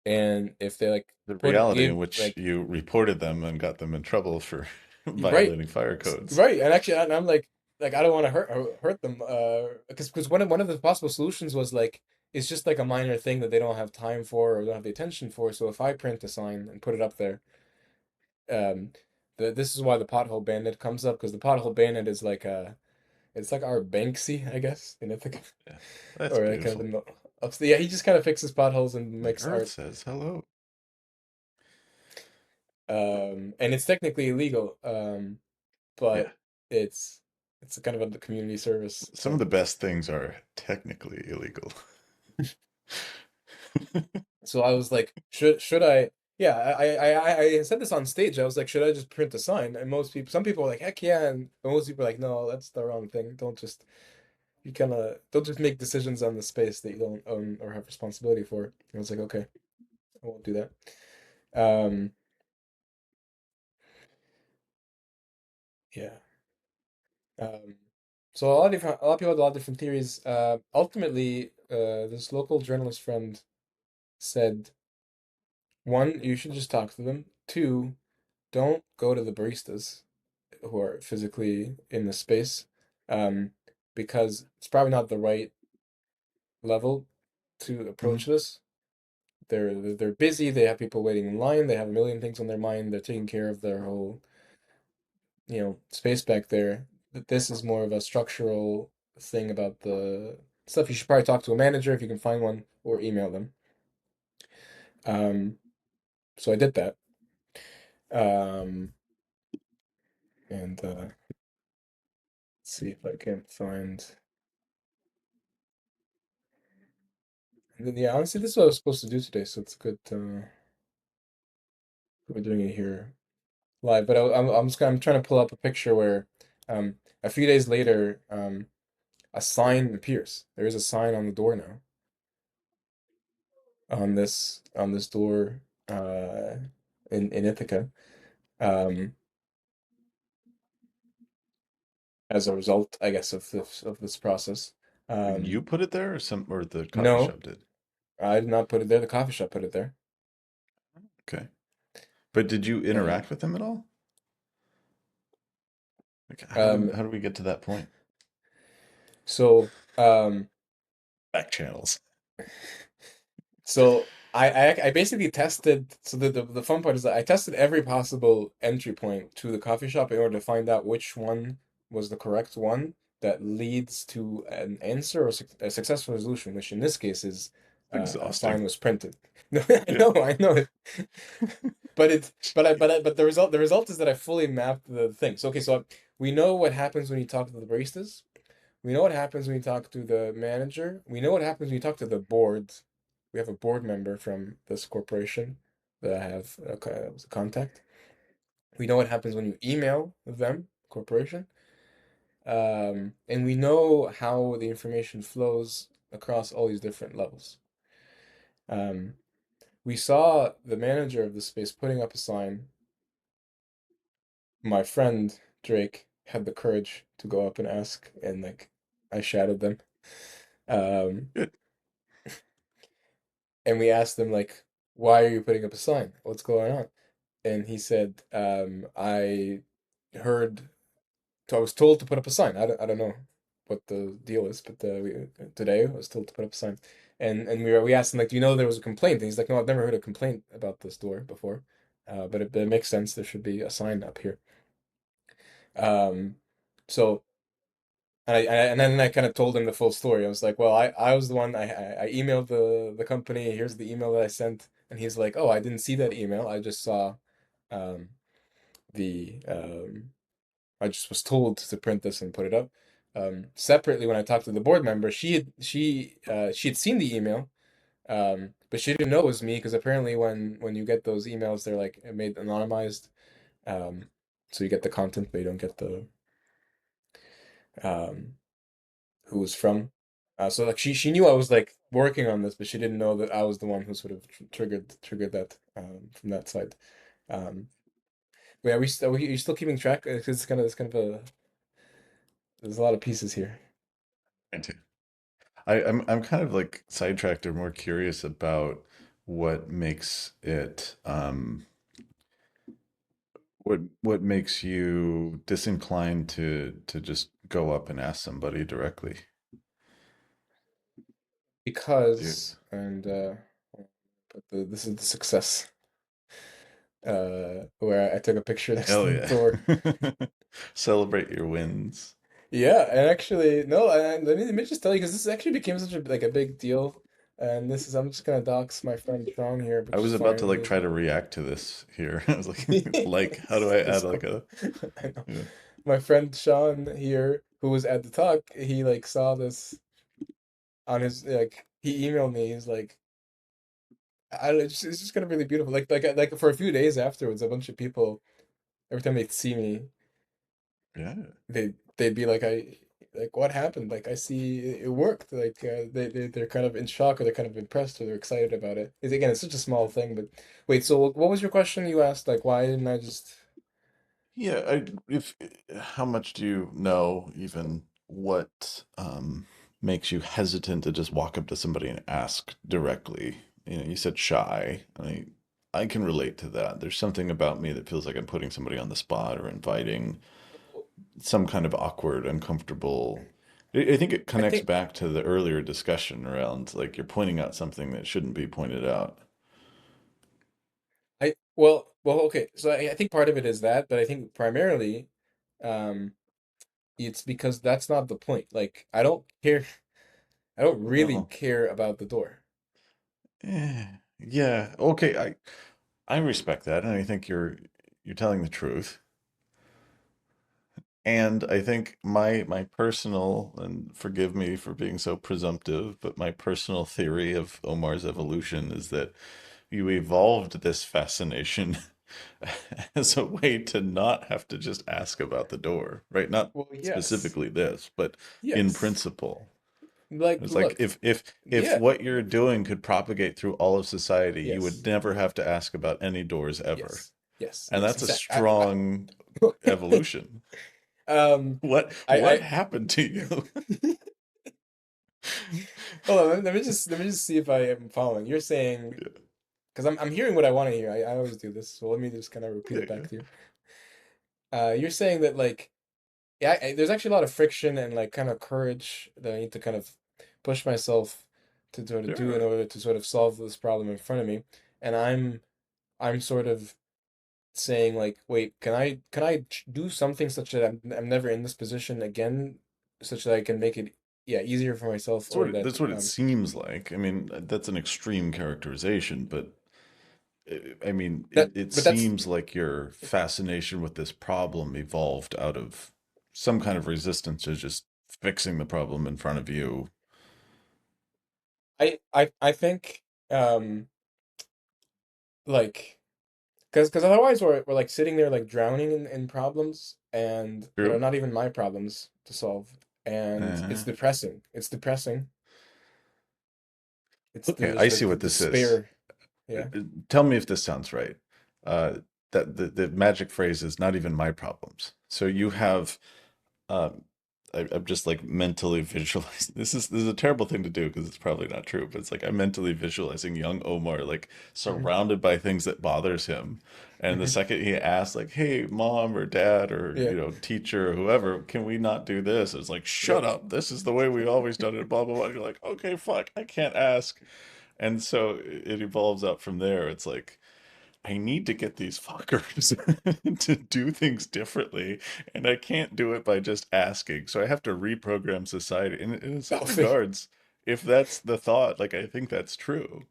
And if they like The put reality in give which like you reported them and got them in trouble for right, violating fire codes. right, and actually, and I'm like I don't want to hurt them. Because one of the possible solutions was like it's just like a minor thing that they don't have time for or don't have the attention for. So if I print a sign and put it up there, um, this is why the pothole bandit comes up because the pothole bandit is like it's like our Banksy, I guess, in Ithaca. Yeah. That's Or like kind of beautiful. upstate. Yeah, he just kind of fixes potholes and The makes earth art. says hello. And it's technically illegal, Yeah. but it's it's a kind of a community service Some of the thing. best things are technically illegal. So I was like, should I? Yeah, I said this on stage. I was like, should I just print a sign? And some people were like, heck yeah, and but most people are like, no, that's the wrong thing. You kind of don't just make decisions on the space that you don't own or have responsibility for. And I was like, okay, I won't do that. Um, yeah. Um, so a lot of people had a lot of different theories. Ultimately, this local journalist friend said One, you should just talk to them. Two, don't go to the baristas who are physically in the space, um, because it's probably not the right level to Hmm. approach this. They're busy. They have people waiting in line. They have a million things on their mind. They're taking care of their whole, space back there. But this is more of a structural thing about the stuff. You should probably talk to a manager if you can find one, or email them. Um, so I did that. Um, and let's see if I can find. And then, yeah, honestly, this is what I was supposed to do today, so it's good. We're doing it here live. But I'm trying to pull up a picture where, a few days later, a sign appears. There is a sign on the door now. On this door, in Ithaca, um, as a result, I guess, of this process. You Um, put it there, or or the coffee no, shop did? I did not put it there. The coffee shop put it there. Okay. But did you And interact with them at all? Like, um, how do we get to that point? so um, Back channels. So I basically tested. So the fun part is that I tested every possible entry point to the coffee shop in order to find out which one was the correct one that leads to an answer, or a successful resolution, which in this case is, a Exhausting. sign was printed. No, Yeah. I know it. But the result is that I fully mapped the thing. So okay, so we know what happens when you talk to the baristas. We know what happens when you talk to the manager. We know what happens when you talk to the board. We have a board member from this corporation that I have as a contact. We know what happens when you email them, corporation. And we know how the information flows across all these different levels. Um, we saw the manager of the space putting up a sign. My friend Drake had the courage to go up and ask, and like I shadowed them. Um, Good. and we asked him like, "Why are you putting up a sign? What's going on?" And he said, "I heard, so I was told to put up a sign. I don't know what the deal is, but today I was told to put up a sign." And we asked him like, "Do you know there was a complaint?" And he's like, "No, I've never heard a complaint about this door before, but it makes sense. There should be a sign up here." Um, so. And then I kind of told him the full story. I was like, "Well, I was the one. I emailed the company. Here's the email that I sent." And he's like, "Oh, I didn't see that email. I just saw, um, the I just was told to print this and put it up." Separately, when I talked to the board member, she had seen the email, but she didn't know it was me, because apparently when you get those emails, they're like made anonymized. Um, so you get the content, but you don't get the, um, who was from. So like she knew I was like working on this, but she didn't know that I was the one who sort of triggered that, from that side. Um, but yeah, are you still keeping track? It's kind of a there's a lot of pieces here. I do. I'm kind of like sidetracked or more curious about what makes it what makes you disinclined to just go up and ask somebody directly. Do you, Because, and this is the success, where I took a picture next to hell the yeah. door. Celebrate your wins. Yeah, and actually, no, and let me just tell you, because this actually became such a big deal. And this is, I'm just gonna dox my friend Sean here, I which was is about to fine. like try to react to this here. I was like, how do It's I so add like smart. a, I know. yeah, My friend Sean here, who was at the talk, he like saw this on his, like, he emailed me. He's like, it's just kind of really beautiful. Like for a few days afterwards, a bunch of people, every time they'd see me, yeah, they'd be like, like, what happened? Like, I see it worked. Like, they're kind of in shock, or they're kind of impressed, or they're excited about it. Again, it's such a small thing, but wait. So what was your question? You asked like, why didn't I just? yeah. If how much do you know even what makes you hesitant to just walk up to somebody and ask directly? You know, you said shy. I mean, I can relate to that. There's something about me that feels like I'm putting somebody on the spot or inviting some kind of awkward, uncomfortable. I think it I connects think back to the earlier discussion around like you're pointing out something that shouldn't be pointed out. okay. So I think part of it is that, but I think primarily, um, it's because that's not the point. Like, I don't care. I don't really Well, care about the door. yeah, okay, I respect that, and I think you're telling the truth. And I think my personal, and forgive me for being so presumptive, but my personal theory of Omar's evolution is that you evolved this fascination as a way to not have to just ask about the door, right? Not Well, yes, specifically this, but in yes. principle. Like, It's like look, if yeah, what you're doing could propagate through all of society, you would yes, never have to ask about any doors ever. yes, yes, And yes. that's a Exactly. strong evolution. Um, What I happened to you? hold on. Let me just see if I am following. You're saying because I'm hearing what I want to hear. I always do this, so let me just kind of repeat Yeah, it back yeah, to you. You're saying that like yeah, there's actually a lot of friction and like kind of courage that I need to kind of push myself to sort of do in sure. order to sort of solve this problem in front of me, and I'm sort of saying like, wait, can I do something such that I'm never in this position again, such that I can make it yeah easier for myself or that That's what it seems like. I mean, that's an extreme characterization, but I mean, that it but that's seems like your fascination with this problem evolved out of some kind of resistance to just fixing the problem in front of you. I think like because otherwise we're like sitting there like drowning in problems and that are True? not even my problems to solve and it's Uh, depressing. It's depressing. It's okay, there's I like see the what this is. despair. Yeah. Tell me if this sounds right. That the magic phrase is not even my problems. So you have Um, I'm just like mentally visualizing. This is a terrible thing to do because it's probably not true, but it's like I'm mentally visualizing young Omar like Hmm. surrounded by things that bothers him, and the Hmm. second he asks like, "Hey, mom or dad or Yeah. teacher or whoever, can we not do this?" It's like, "Shut Yep. up! This is the way we always done it." Blah blah blah. You're like, "Okay, fuck, I can't ask," and so it evolves up from there. It's like. I need to get these fuckers to do things differently, and I can't do it by just asking. So I have to reprogram society. And in some Selfie. regards, if that's the thought, like I think that's true.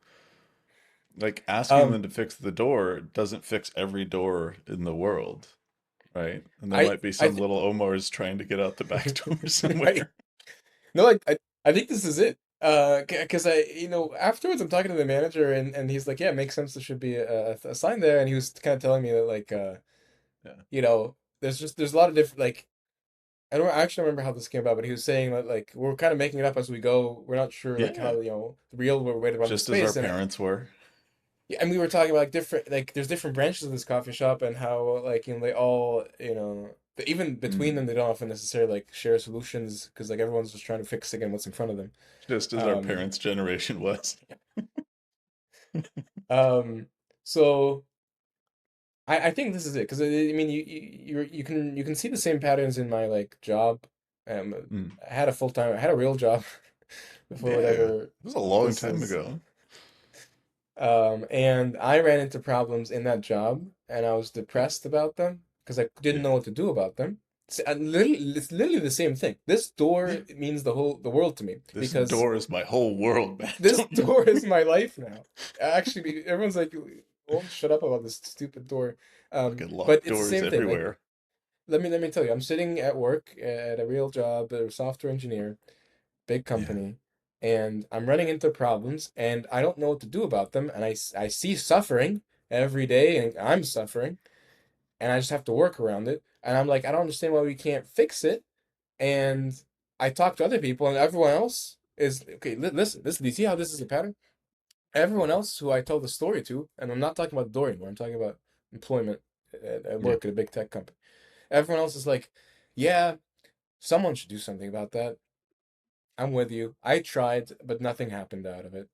Like asking Um, them to fix the door doesn't fix every door in the world, right? And there I might be I some th little Omars trying to get out the back door right. somewhere. No, I think this is it. Because afterwards I'm talking to the manager and he's like, yeah, it makes sense. There should be a sign there, and he was kind of telling me that like Yeah. there's a lot of different like I don't actually remember how this came about, but he was saying that like we're kind of making it up as we go. We're not sure like Yeah. how the real way to run the Just as our space, and parents were. yeah, and we were talking about like different like there's different branches of this coffee shop and how like they all even between them Mm. they don't often necessarily like share solutions because like everyone's just trying to fix again what's in front of them. Just as our Um, parents' generation was. um, so I think this is it because I mean you can see the same patterns in my like job. Mm. I had a real job before Yeah. It whatever was a long this time is. ago. And I ran into problems in that job, and I was Yeah. depressed about them because I didn't Yeah. know what to do about them. It's literally the same thing. This Yeah. door means the world to me This because door is my whole world, man. this Don't you door is worry. my life now. Actually, everyone's like, "Won't shut up about this stupid door." Fucking But locked it's the doors same thing. Like, everywhere. let me tell you, I'm sitting at work at a real job, a software engineer, big Yeah. company, and I'm running into problems and I don't know what to do about them. And I see suffering every day and I'm suffering and I just have to work around it. And I'm like, I don't understand why we can't fix it. And I talk to other people and everyone else is okay. Listen, do you see how this is a pattern? Everyone Yeah. else who I tell the story to, and I'm not talking about door anymore, I'm talking about employment at Yeah. work at a big tech company. Everyone else is like, yeah, someone should do something about that. I'm with you. I tried, but nothing happened out of it.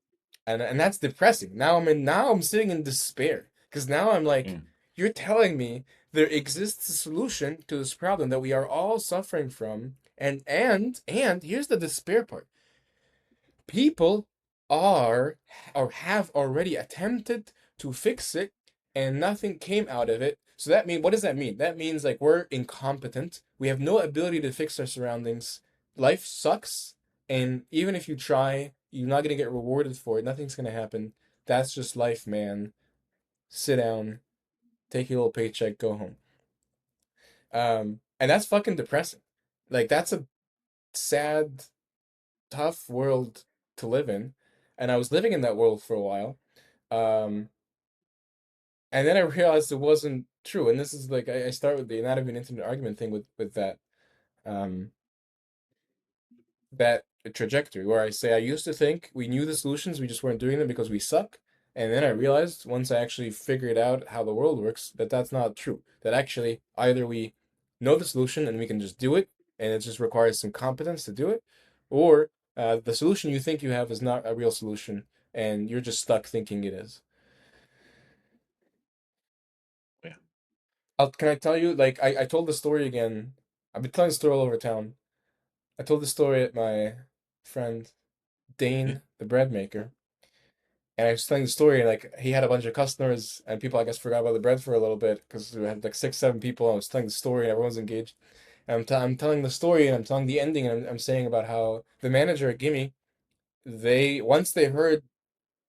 And that's depressing. Now I'm sitting in despair Because now I'm Yeah. like, you're telling me there exists a solution to this problem that we are all suffering from, and here's the despair part. People are or have already attempted to fix it and nothing came out of it. So that mean what does that mean? That means like we're incompetent. We have no ability to fix our surroundings. Life sucks, and even if you try, you're not gonna get rewarded for it. Nothing's gonna happen. That's just life, man. Sit down, take your little paycheck, go home. And that's fucking depressing. Like that's a sad, tough world to live in. And I was living in that world for a while. Um, and then I realized it wasn't true. And this is like I start with the anatomy and intimate argument thing with um that trajectory where I say I used to think we knew the solutions, we just weren't doing them because we suck. And then I realized once I actually figured out how the world works that that's not true. That actually either we know the solution and we can just do it, and it just requires some competence to do it, or the solution you think you have is not a real solution, and you're just stuck thinking it is. Yeah. Can I tell you? Like I told the story again. I've been telling the story all over town. I told the story at my friend Yeah. Dane, the bread maker. And I was telling the story, and like he had a bunch of customers, and people I guess forgot about the bread for a little bit because we had like six, seven people. And I was telling the story, and everyone's engaged. And I'm telling the story, and I'm telling the ending, and I'm saying about how the manager at Gimme, they once they heard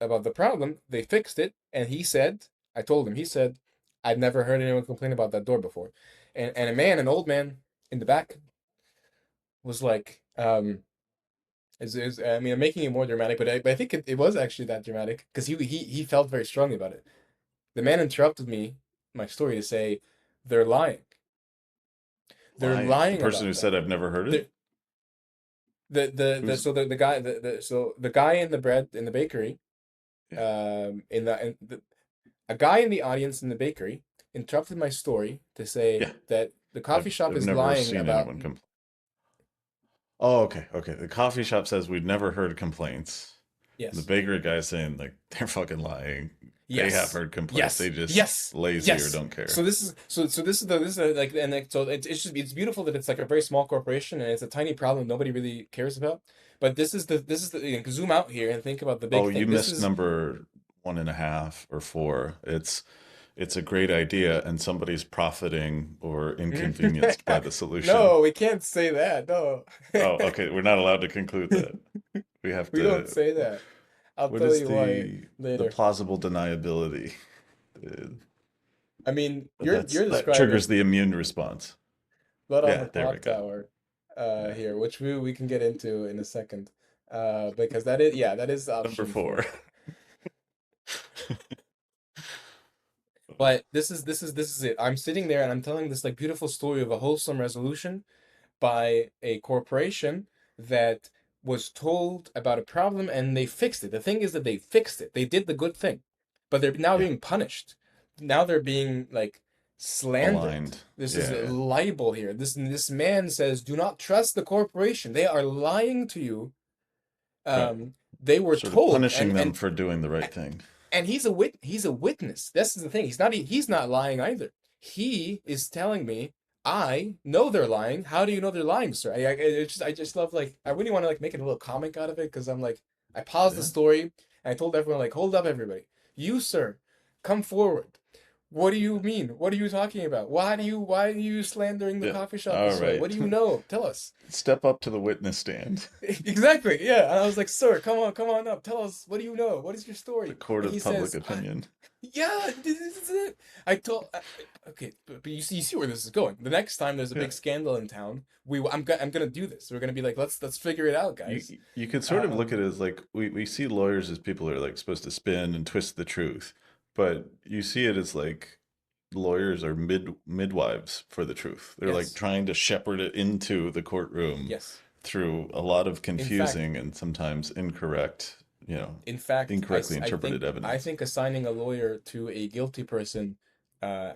about the problem, they fixed it, and he said, I told him, he said, I've never heard anyone complain about that door before, and a man, an old man in the back, was like, I mean, I'm making it more dramatic, but I think it was actually that dramatic because he felt very strongly about it. The man interrupted me, my story, to say, they're lying. They're Lying. The lying person who about that. said I've never heard it? The Who's so the guy so the guy in the bread in the bakery, yeah. a guy in the audience in the bakery interrupted my story to say Yeah. that the coffee shop I've is never lying seen about. anyone complain. Oh, okay, okay. The coffee shop says we've never heard complaints. The Yes. bakery guy's saying like they're fucking lying. They have Yes. heard complaints. They Yes. just Yes. lazy or Yes. don't So care. this is so this is like and like so it's just it's beautiful that it's like a very small corporation and it's a tiny problem nobody really cares about. But this is the you know, zoom out here and think about the big Oh, you thing. This missed is number 1.5 or 4. It's a great idea and somebody's profiting or inconvenienced by the solution. no, we can't say that. No. Oh, okay. We're not allowed to conclude that. We have We don't to. say that. I'll What tell is you why the later. plausible deniability? Uh, I mean, you're that triggers describing the immune response. blood on the Yeah, there we clock go. tower Yeah. here, which we can get into in a second. Because that is yeah, that is Number option 4. 4. But this is it. I'm sitting there and I'm telling this like beautiful story of a wholesome resolution by a corporation that was told about a problem and they fixed it. The thing is that they fixed it. They did the good thing. But they're now Yeah. being punished. Now they're being like slandered. Aligned. This is Yeah, a yeah. libel here. This man says, "Do not trust the corporation. They are lying to you." Right. They were Sort of told, punishing them for doing the right thing. and he's a witness. This is the thing. He's not lying either. He is telling me I know they're lying. How do you know they're lying, sir? I just love like I really want to like make it a little comic out of it because I'm like I paused the Yeah. story and I told everyone like hold up everybody. You sir, come forward. What do you mean? What are you talking about? Why are you slandering the Yeah. coffee shop All this way? What right. do you know? Tell us. Step up to the witness stand. Exactly. Yeah. And I was like, sir, come on up. Tell us. What do you know? What is your The story? court And he of public says, opinion. yeah, this is it. Okay, but you see where this is going. The next time there's a Yeah. big scandal in town, I'm gonna do this. We're gonna be like, let's figure it out, You guys. you could sort of look at Um, it as like we see lawyers as people who are like supposed to spin and twist the truth, but you see it as like lawyers are midwives for the truth. They're like yes, trying to shepherd it into the courtroom yes. through a lot of In fact, confusing and sometimes incorrect, incorrectly interpreted I evidence. think assigning a lawyer to a guilty person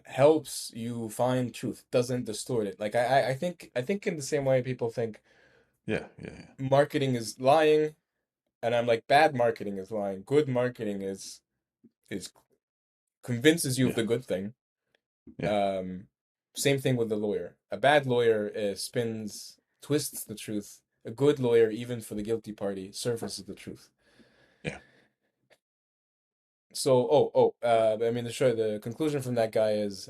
helps you find truth, doesn't distort it. Like I think in the same way people think Yeah, yeah, yeah. marketing is lying, and I'm like bad marketing is lying. Good marketing is convinces you of Yeah. the good thing. Yeah. Um, Same thing with the lawyer. A bad lawyer twists the truth. A good lawyer, even for the guilty party, surfaces the truth. Yeah. So, I mean, the conclusion from that guy is,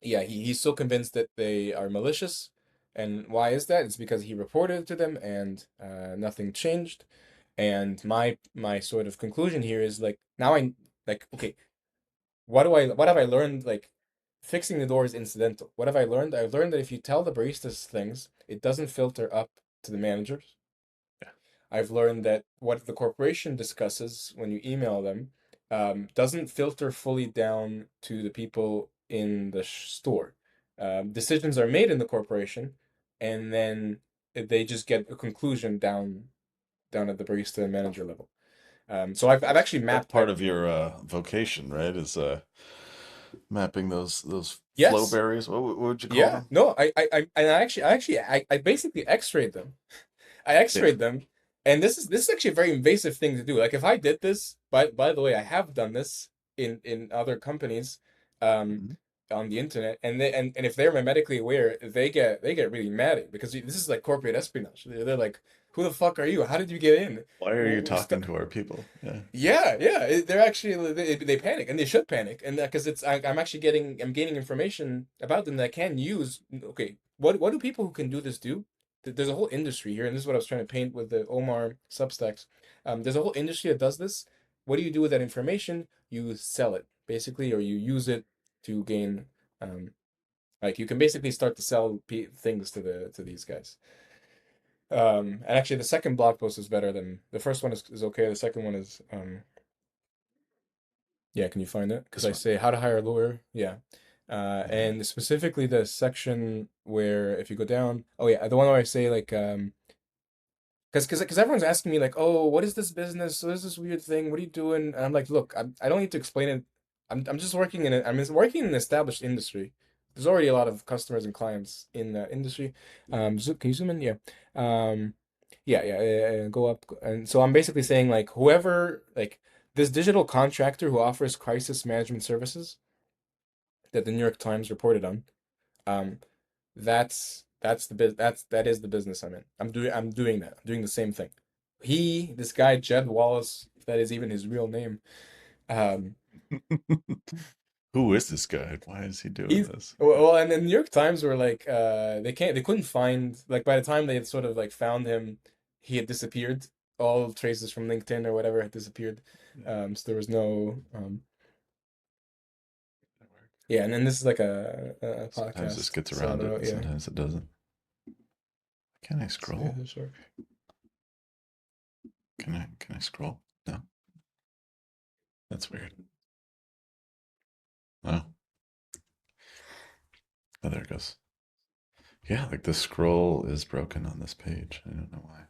yeah, he's so convinced that they are malicious. And why is that? It's because he reported it to them and nothing changed. And my sort of conclusion here is like now I like okay, what have I learned? Like fixing the door is incidental. What have I learned? I've learned that if you tell the baristas things, it doesn't filter up to the managers. Yeah. I've learned that what the corporation discusses when you email them doesn't filter fully down to the people in the store. Decisions are made in the corporation, and then they just get a conclusion down at the barista and manager level. So I've actually That's mapped. part of your vocation, right? Is mapping those flow Yes, berries. What would you call yeah, them? no, I basically X-rayed them. I Yeah. X-rayed them, and this is actually a very invasive thing to do. Like if I did this, by the way, I have done this in other companies, um, Mhm. on the internet, and if they're medically aware, they get really mad because this is like corporate espionage. They're like, who the fuck are you? How did you get in? Why are you talking St to our people? Yeah. Yeah, yeah, they're actually they panic and they should panic and because I'm actually I'm gaining information about them that I can use. Okay, what do people who can do this do? There's a whole industry here, and this is what I was trying to paint with the Omar Substacks. There's a whole industry that does this. What do you do with that information? You sell it basically, or you use it to gain. Um, like you can basically start to sell things to these guys. And actually, the second blog post is better than the first one is okay. The second one is yeah, can you find it? Because This I one. say how to hire a lawyer. Yeah. Uh, And specifically the section where if you go down, oh yeah, the one where I say like because everyone's asking me like, oh, what is this business? What is this weird thing? What are you doing? And I'm like, look, I don't need to explain it. I'm just working I'm working in an established industry. There's already a lot of customers and clients in the industry. Can you zoom in? Yeah. Go up. And so I'm basically saying like whoever like this digital contractor who offers crisis management services that the New York Times reported on. Um, that is the business I'm in. I'm doing that. I'm doing the same thing. This guy Jed Wallace, if that is even his real name. Um, Who is this guy? Why is he doing he's this? well, and the New York Times were like, they couldn't find like by the time they had sort of like found him, he had disappeared. All traces from LinkedIn or whatever had disappeared. Yeah. So there was no yeah, and then this is like a Sometimes this podcast, gets so I around don't it, know. and Yeah, sometimes it doesn't. Can I scroll? sure. Can I scroll? No, that's weird. Oh, oh, there it goes. Yeah, like the scroll is broken on this page. I don't know why.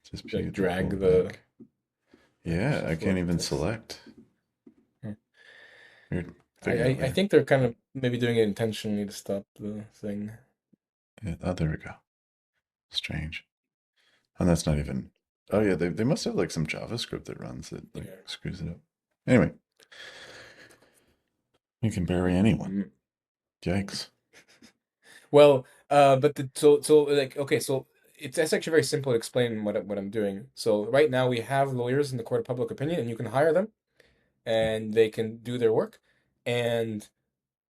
Just be Like able to pull drag it the back. Yeah, I can't select even text. select. Hmm. Weird. I, Figure I out I later. think they're kind of maybe doing it intentionally to stop the thing. Yeah, oh, there we go. Strange. And that's not even. Oh yeah, they must have like some JavaScript that runs that like Yeah. screws it up. Anyway, you can bury anyone. Mm. Yikes. Well, but so like okay, so it's actually very simple to explain what I'm doing. So right now we have lawyers in the court of public opinion, and you can hire them, Yeah. and they can do their work. And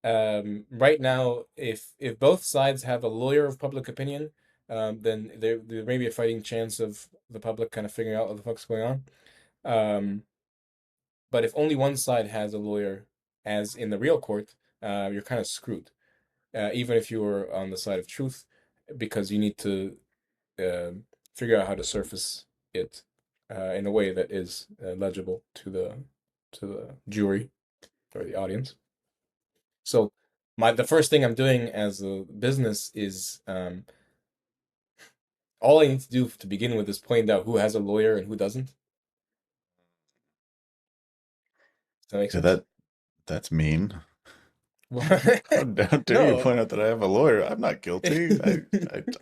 right now, if both sides have a lawyer of public opinion, then there may be a fighting chance of the public kind of figuring out what the fuck's going on. Um, but if only one side has a lawyer, as in the real court, you're kind of screwed. Even if you were on the side of truth, because you need to uh, figure out how to surface it in a way that is legible to the jury or the audience. So the first thing I'm doing as a business is all I need to do to begin with is point out who has a lawyer and who doesn't. Does that make Yeah, sense? that's mean. How dare you No. point out that I have a lawyer? I'm not guilty.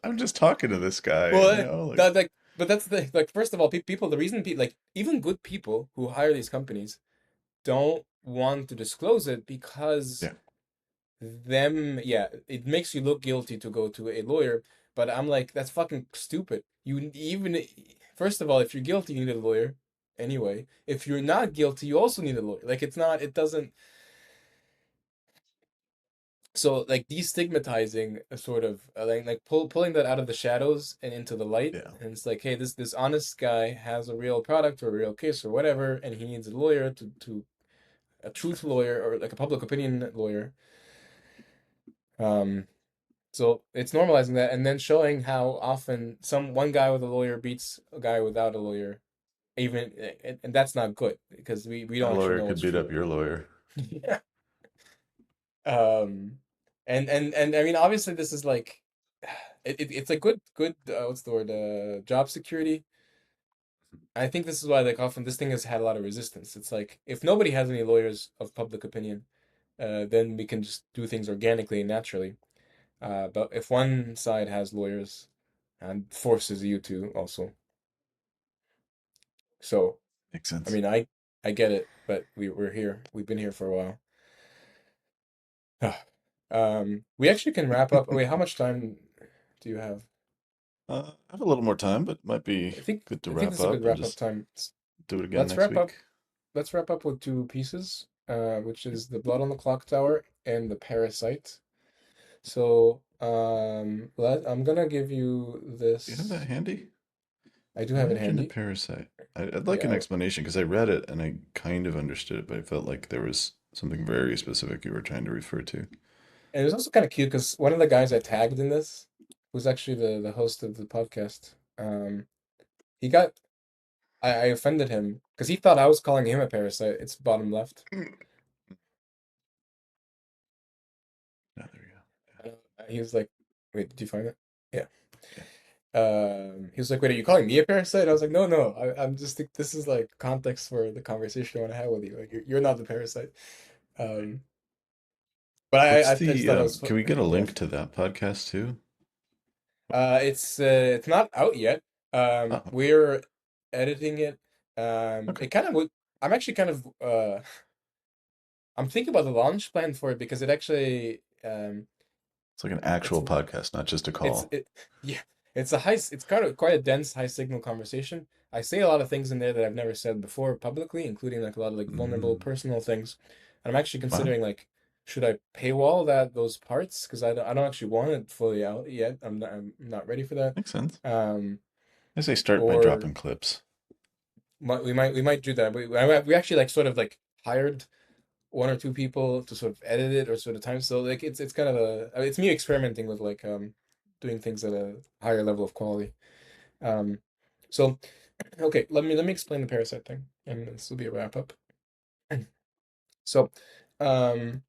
I'm just talking to this guy, Well, you know, like that like, but that's the like. First of all, people. The reason people like even good people who hire these companies, don't want to disclose it because Yeah. yeah, it makes you look guilty to go to a lawyer. But I'm like, that's fucking stupid. You even first of all, if you're guilty, you need a lawyer anyway. If you're not guilty, you also need a lawyer. Like it's not, it doesn't. So like destigmatizing a sort of pulling that out of the shadows and into the light, Yeah. and it's like, hey, this honest guy has a real product or a real case or whatever, and he needs a lawyer to a truth lawyer or like a public opinion lawyer. Um, So it's normalizing that and then showing how often one guy with a lawyer beats a guy without a lawyer, even and that's not good because we My don't actually lawyer know could what's beat true. up your lawyer. Yeah. Um, and I mean obviously this is like it's a good what's the word job security. I think this is why like often this thing has had a lot of resistance. It's like if nobody has any lawyers of public opinion, then we can just do things organically and naturally. But if one side has lawyers and forces you to also, so Makes I sense. mean, I get it, but we're here. We've been here for a while. We actually can wrap up. Wait, how much time do you have? I have a little more time, but might be I think good to I think wrap this is a good up and wrap up just time. do it again Let's next wrap up. week. Let's wrap up with two pieces, which is the Blood on the Clock Tower and the Parasite. So, I'm gonna give you Do you have that this. handy? I do have it Imagine a handy. parasite. I'd like an Yeah, explanation because I read it and I kind of understood it, but I felt like there was something very specific you were trying to refer to. and it was also kind of cute because one of the guys I tagged in this, who's actually the host of the podcast, he got I offended him because he thought I was calling him a parasite. It's bottom left. Oh, there we go. He was like, "Wait, did you find it?" Yeah. Yeah. He was like, "Wait, are you calling me a parasite?" I was like, "No, no. I'm just this is like context for the conversation I want to have with you. Like, you're not the parasite." Um, but What's I just the, thought that was can we get a yeah. link to that podcast too? It's not out yet. Oh, We're editing it. okay. It kind of would. I'm actually kind of I'm thinking about the launch plan for it because it actually It's like an it's actual podcast, not just a it's call. it yeah it's kind of quite a dense high signal conversation. I say a lot of things in there that I've never said before publicly, including like a lot of like vulnerable Mm, personal things. And I'm actually wow. considering like should I paywall those parts because I don't actually want it fully out yet. I'm not ready for that. Makes sense. Um, I say start by or dropping clips. we might do that. We actually like sort of like hired one or two people to sort of edit it or sort of time. So like it's kind of I mean, it's me experimenting with like doing things at a higher level of quality. Um, so okay, let me explain the parasite thing, and this will be a wrap up. So, um,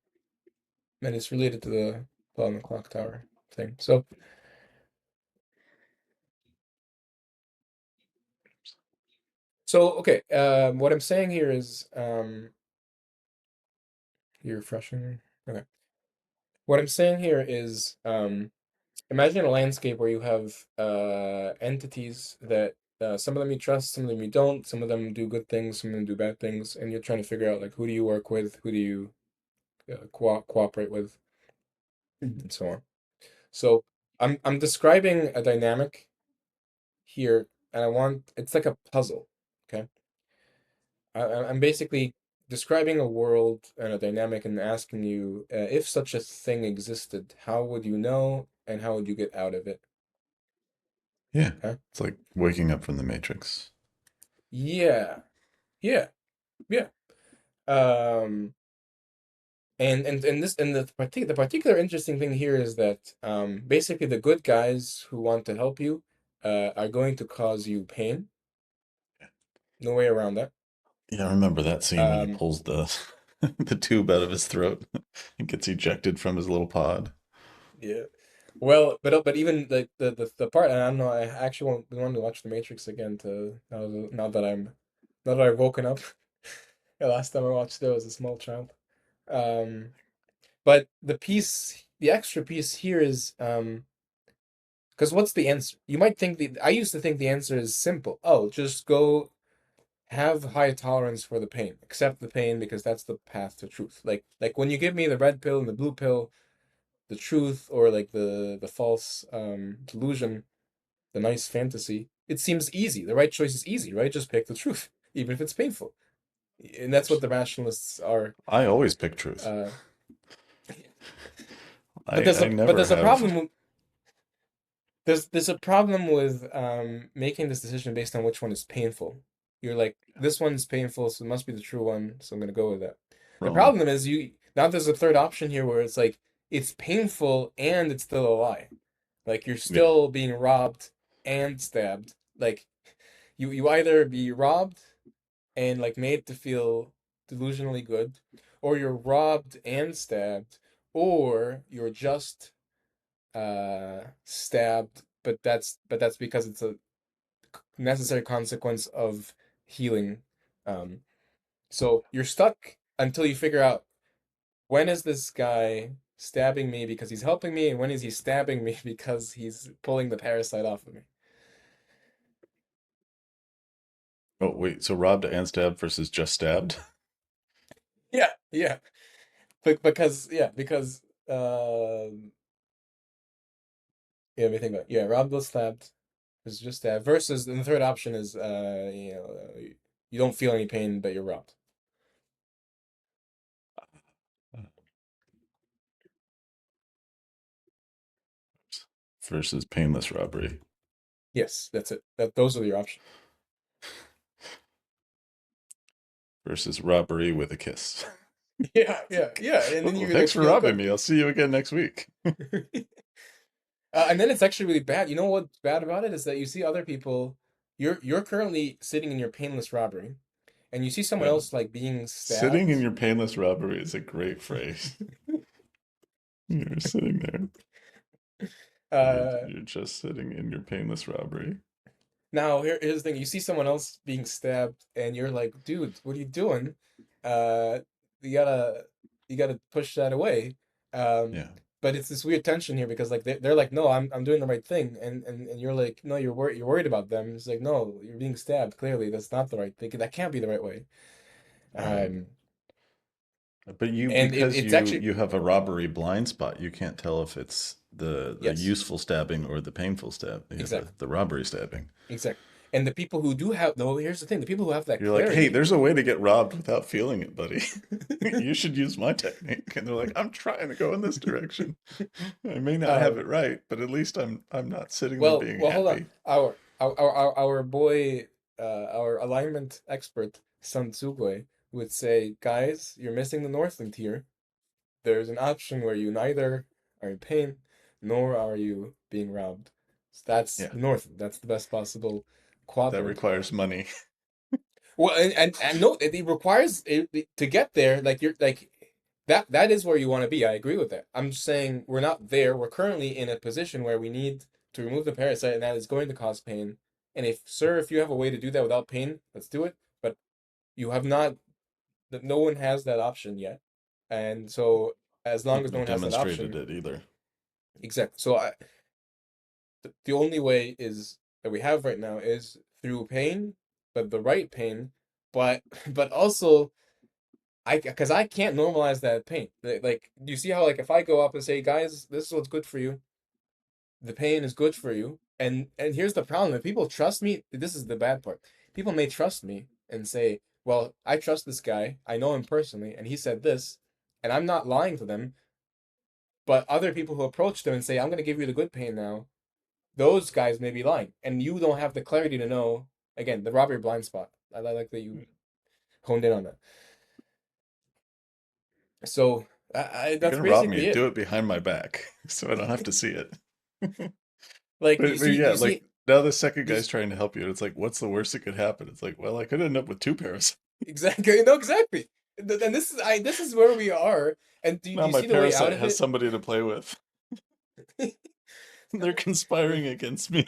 and it's related to the bell on the clock tower thing. So okay, what I'm saying here is you're refreshing. Okay, what I'm saying here is imagine a landscape where you have entities that some of them you trust, some of them you don't, some of them do good things, some of them do bad things, and you're trying to figure out like who do you work with, who do you cooperate with, and so on. So I'm describing a dynamic here, and I want it's like a puzzle. Okay, I'm basically describing a world and a dynamic and asking you if such a thing existed, how would you know, and how would you get out of it? Yeah. Okay. It's like waking up from the Matrix. Yeah. Yeah. Yeah. Um, and this and the particular interesting thing here is that basically the good guys who want to help you are going to cause you pain. No way around that. Yeah, I remember that scene when he Um, pulls the the tube out of his throat and gets ejected from his little pod. yeah. Well, but even the part, and I don't know, I actually want to watch The Matrix again to now that I've woken up. The last time I watched it was a small child. Um, but the extra piece here is because what's the answer? You might think I used to think the answer is simple. Oh, just go. have high tolerance for the pain. Accept the pain because that's the path to truth. Like when you give me the red pill and the blue pill, the truth or like the false delusion, the nice fantasy, it seems easy. The right choice is easy, right? Just pick the truth, even if it's painful. And that's what the rationalists are. I always pick truth. Uh, but I never there's a have. problem. There's a problem with making this decision based on which one is painful. You're like, this one's painful, so it must be the true one, so I'm gonna go with that. The Wrong. problem is you now there's a third option here where it's like it's painful and it's still a lie. Like you're Yeah. still being robbed and stabbed. Like you either be robbed and like made to feel delusionally good, or you're robbed and stabbed, or you're just stabbed, but that's because it's a necessary consequence of healing. Um, so you're stuck until you figure out when is this guy stabbing me because he's helping me, and when is he stabbing me because he's pulling the parasite off of me. Oh, wait. So robbed and stabbed versus just stabbed? Yeah, yeah. But because yeah, let me think about it. Yeah, robbed was stabbed. It's just that versus and the third option is you don't feel any pain but you're robbed. Versus painless robbery. Yes, that's it. Those are your options. Versus robbery with a kiss. Yeah, yeah, yeah. And then Oh, you thanks like for feel robbing good. me. I'll see you again next week. And then it's actually really bad. You know what's bad about it is that you see other people. You're currently sitting in your painless robbery, and you see someone Yeah. else like being Sitting in stabbed. your painless robbery is a great phrase. You're sitting there. Uh, You're just sitting in your painless robbery. Now, here's the thing. You see someone else being stabbed, and you're like, dude, what are you doing? Uh, you gotta, you gotta push that away. Um, Yeah. but it's this weird tension here because like they're like, no, I'm doing the right thing, and you're like, no, you're worried about them. It's like, no, you're being stabbed. Clearly, that's not the right thing. That can't be the right way. Right. Um, But you, and because it's actually you have a robbery blind spot, you can't tell if it's the yes, useful stabbing or the painful stab. Yeah, exactly, the robbery stabbing. exactly. And the people who do have, though, here's the thing: the people who have that You're like, hey, clarity. there's a way to get robbed without feeling it, buddy. You should use my technique. And they're like, I'm trying to go in this direction. I may not have Um, it right, but at least I'm not sitting there Well, being well, hold on. happy. Our boy, our alignment expert, Sun Tsugoi, would say, guys, you're missing the Northland here. There's an option where you neither are in pain, nor are you being robbed. So that's Yeah, the Northland. That's the best possible that quadrant. requires money. Well, and no, it requires to get there. Like you're like that is where you want to be. I agree with that. I'm just saying we're not there. We're currently in a position where we need to remove the parasite, and that is going to cause pain. And if, sir, if you have a way to do that without pain, let's do it. But you have not. That no one has that option yet, and so as You long as no haven't one has that demonstrated option, it either. exactly. So the only way is that we have right now is through pain, but the right pain, but but also because I can't normalize that pain. Like, do you see how like if I go up and say, guys, this is what's good for you, the pain is good for you, and here's the problem: if people trust me, this is the bad part. People may trust me and say, well, I trust this guy, I know him personally, and he said this, and I'm not lying to them. But other people who approach them and say, I'm going to give you the good pain now, those guys may be lying, and you don't have the clarity to know. Again, the robbery blind spot. I like that you honed in on that. So You're that's gonna rob me. basically Do it. it behind my back, so I don't have to see it. Like you But see, yeah, you like see now the second guy's these trying to help you. And it's like, what's the worst that could happen? It's like, well, I could end up with two parasites. exactly. No, exactly. And this is where we are. And Now do you my see the way out parasite of has it? somebody to play with. They're conspiring against me.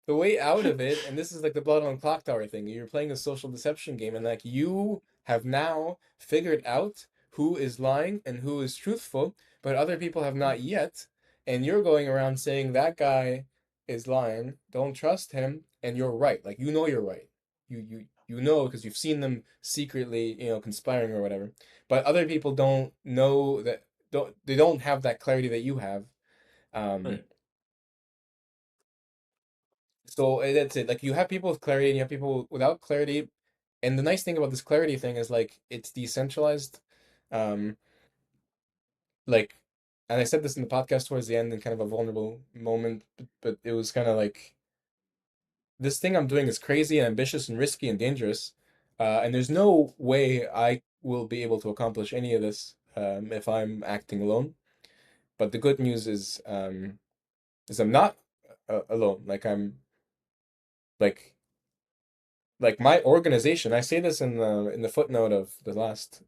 The way out of it, and this is like the blood on clock tower thing. You're playing a social deception game, and like you have now figured out who is lying and who is truthful, but other people have not yet. And you're going around saying that guy is lying, don't trust him, and you're right. Like you know you're right. you know because you've seen them secretly, conspiring or whatever. But other people don't know that don't have that clarity that you have. Um, Right. so that's it. Like you have people with clarity and you have people without clarity. And the nice thing about this clarity thing is like it's decentralized. Um, like, and I said this in the podcast towards the end in kind of a vulnerable moment, but it was kind of like this thing I'm doing is crazy and ambitious and risky and dangerous. And there's no way I will be able to accomplish any of this if I'm acting alone. But the good news is I'm not alone. Like I'm like my organization. I say this in the footnote of the last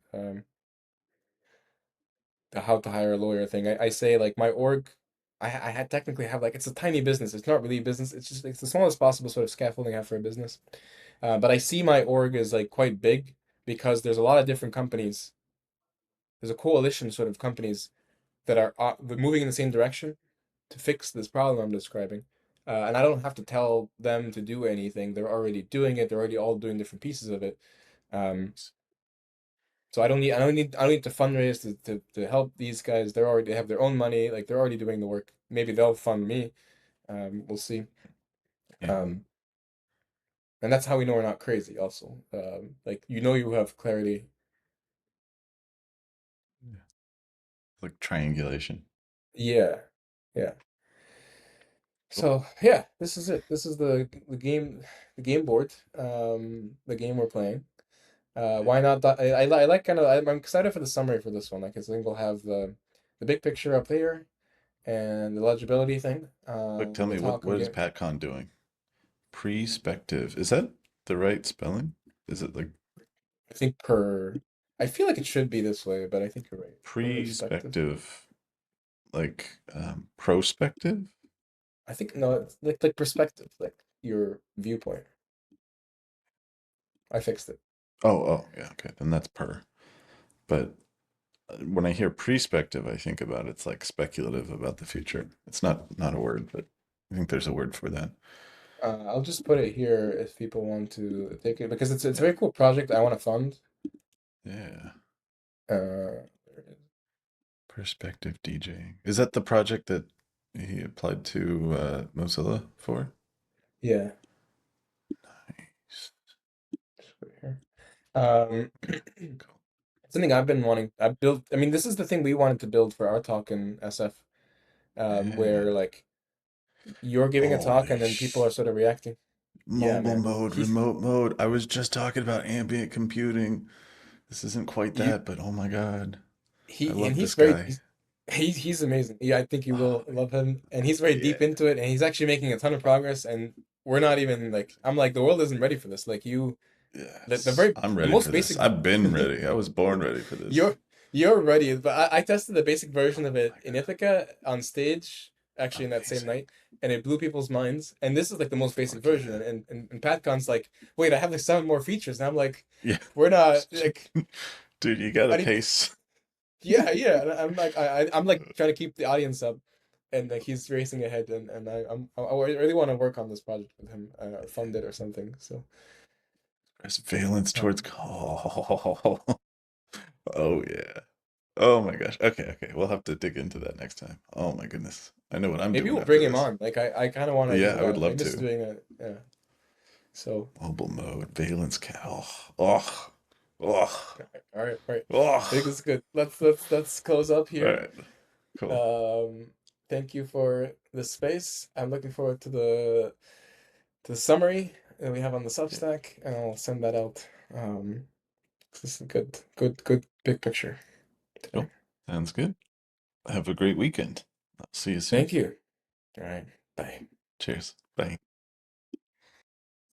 the how to hire a lawyer thing. I say like my org. I had technically have like it's a tiny business. It's not really a business. It's just it's the smallest possible sort of scaffolding I have for a business. But I see my org as like quite big because there's a lot of different companies. There's a coalition sort of companies that are moving in the same direction to fix this problem I'm describing. And I don't have to tell them to do anything. They're already doing it. They're already all doing different pieces of it. Um, so I don't need to fundraise to help these guys. They have their own money. Like they're already doing the work. Maybe they'll fund me. We'll see. Yeah. Um, and that's how we know we're not crazy. Also, like you have clarity. Yeah. Like triangulation. Yeah, yeah. Cool. So yeah, this is it. This is the game board, the game we're playing. Yeah. Why not? I like kind of. I'm excited for the summary for this one. Like, I think we'll have the big picture up there and the legibility thing. Look, tell The me, what talk what is again. PatCon doing? Perspective. Is that the right spelling? Is it like I think per. I feel like it should be this way, but I think you're right. Perspective. perspective? Like prospective? I think no, it's like perspective, like your viewpoint. I fixed it. Oh, yeah, okay. Then that's per. But when I hear perspective, I think about it's like speculative about the future. It's not a word, but I think there's a word for that. I'll just put it here if people want to take it because it's a Yeah. very cool project I want to fund. Yeah. There it is. Perspective DJing. Is that the project that he applied to Mozilla for? Yeah, Nice. just put it here. Um, Okay, cool. something I've been wanting. I built. I mean, this is the thing we wanted to build for our talk in SF, Yeah. where like you're giving a talk Holy and then people are sort of reacting. Yeah, mobile man. mode, He remote mode. I was just talking about ambient computing. This isn't quite you that, but oh my God. I he and love this guy. he's amazing. Yeah, I think you Oh will my love him, and he's very God. deep Yeah. into it, and he's actually making a ton of progress. And we're not even like I'm like the world isn't ready for this. Like you, the Yes. very I'm the ready for most this. basic. I've been ready. I was born ready for this. You're you're ready, but I tested the basic version of Oh it my in Ithaca on stage, actually God. in that same Amazing. night, and it blew people's minds. And this is like the most basic Fuck version. yeah. And PatCon's like, wait, I have like seven more features. And I'm like, Yeah. we're not like Dude, you gotta I need pace. yeah, yeah. And I'm like I'm like trying to keep the audience up and like he's racing ahead and I really want to work on this project with him or fund it or something. So There's valence towards um, call. Oh yeah. Oh my gosh. Okay, okay. We'll have to dig into that next time. Oh my goodness. I know what I'm maybe doing we'll after bring him this. on. Like I kind of want to Yeah, do I would that. I love miss to. doing it. Yeah. So Mobile mode, valence cal. Oh, oh, all right, all right. I think oh. it's good. Let's close up All here. right, cool. Um, thank you for the space. I'm looking forward to the summary that we have on the Yeah, Substack, and I'll send that out. This is a good big picture today. cool. Sounds good. Have a great weekend. I'll see you soon. Thank you. All right. Bye. Cheers. Bye.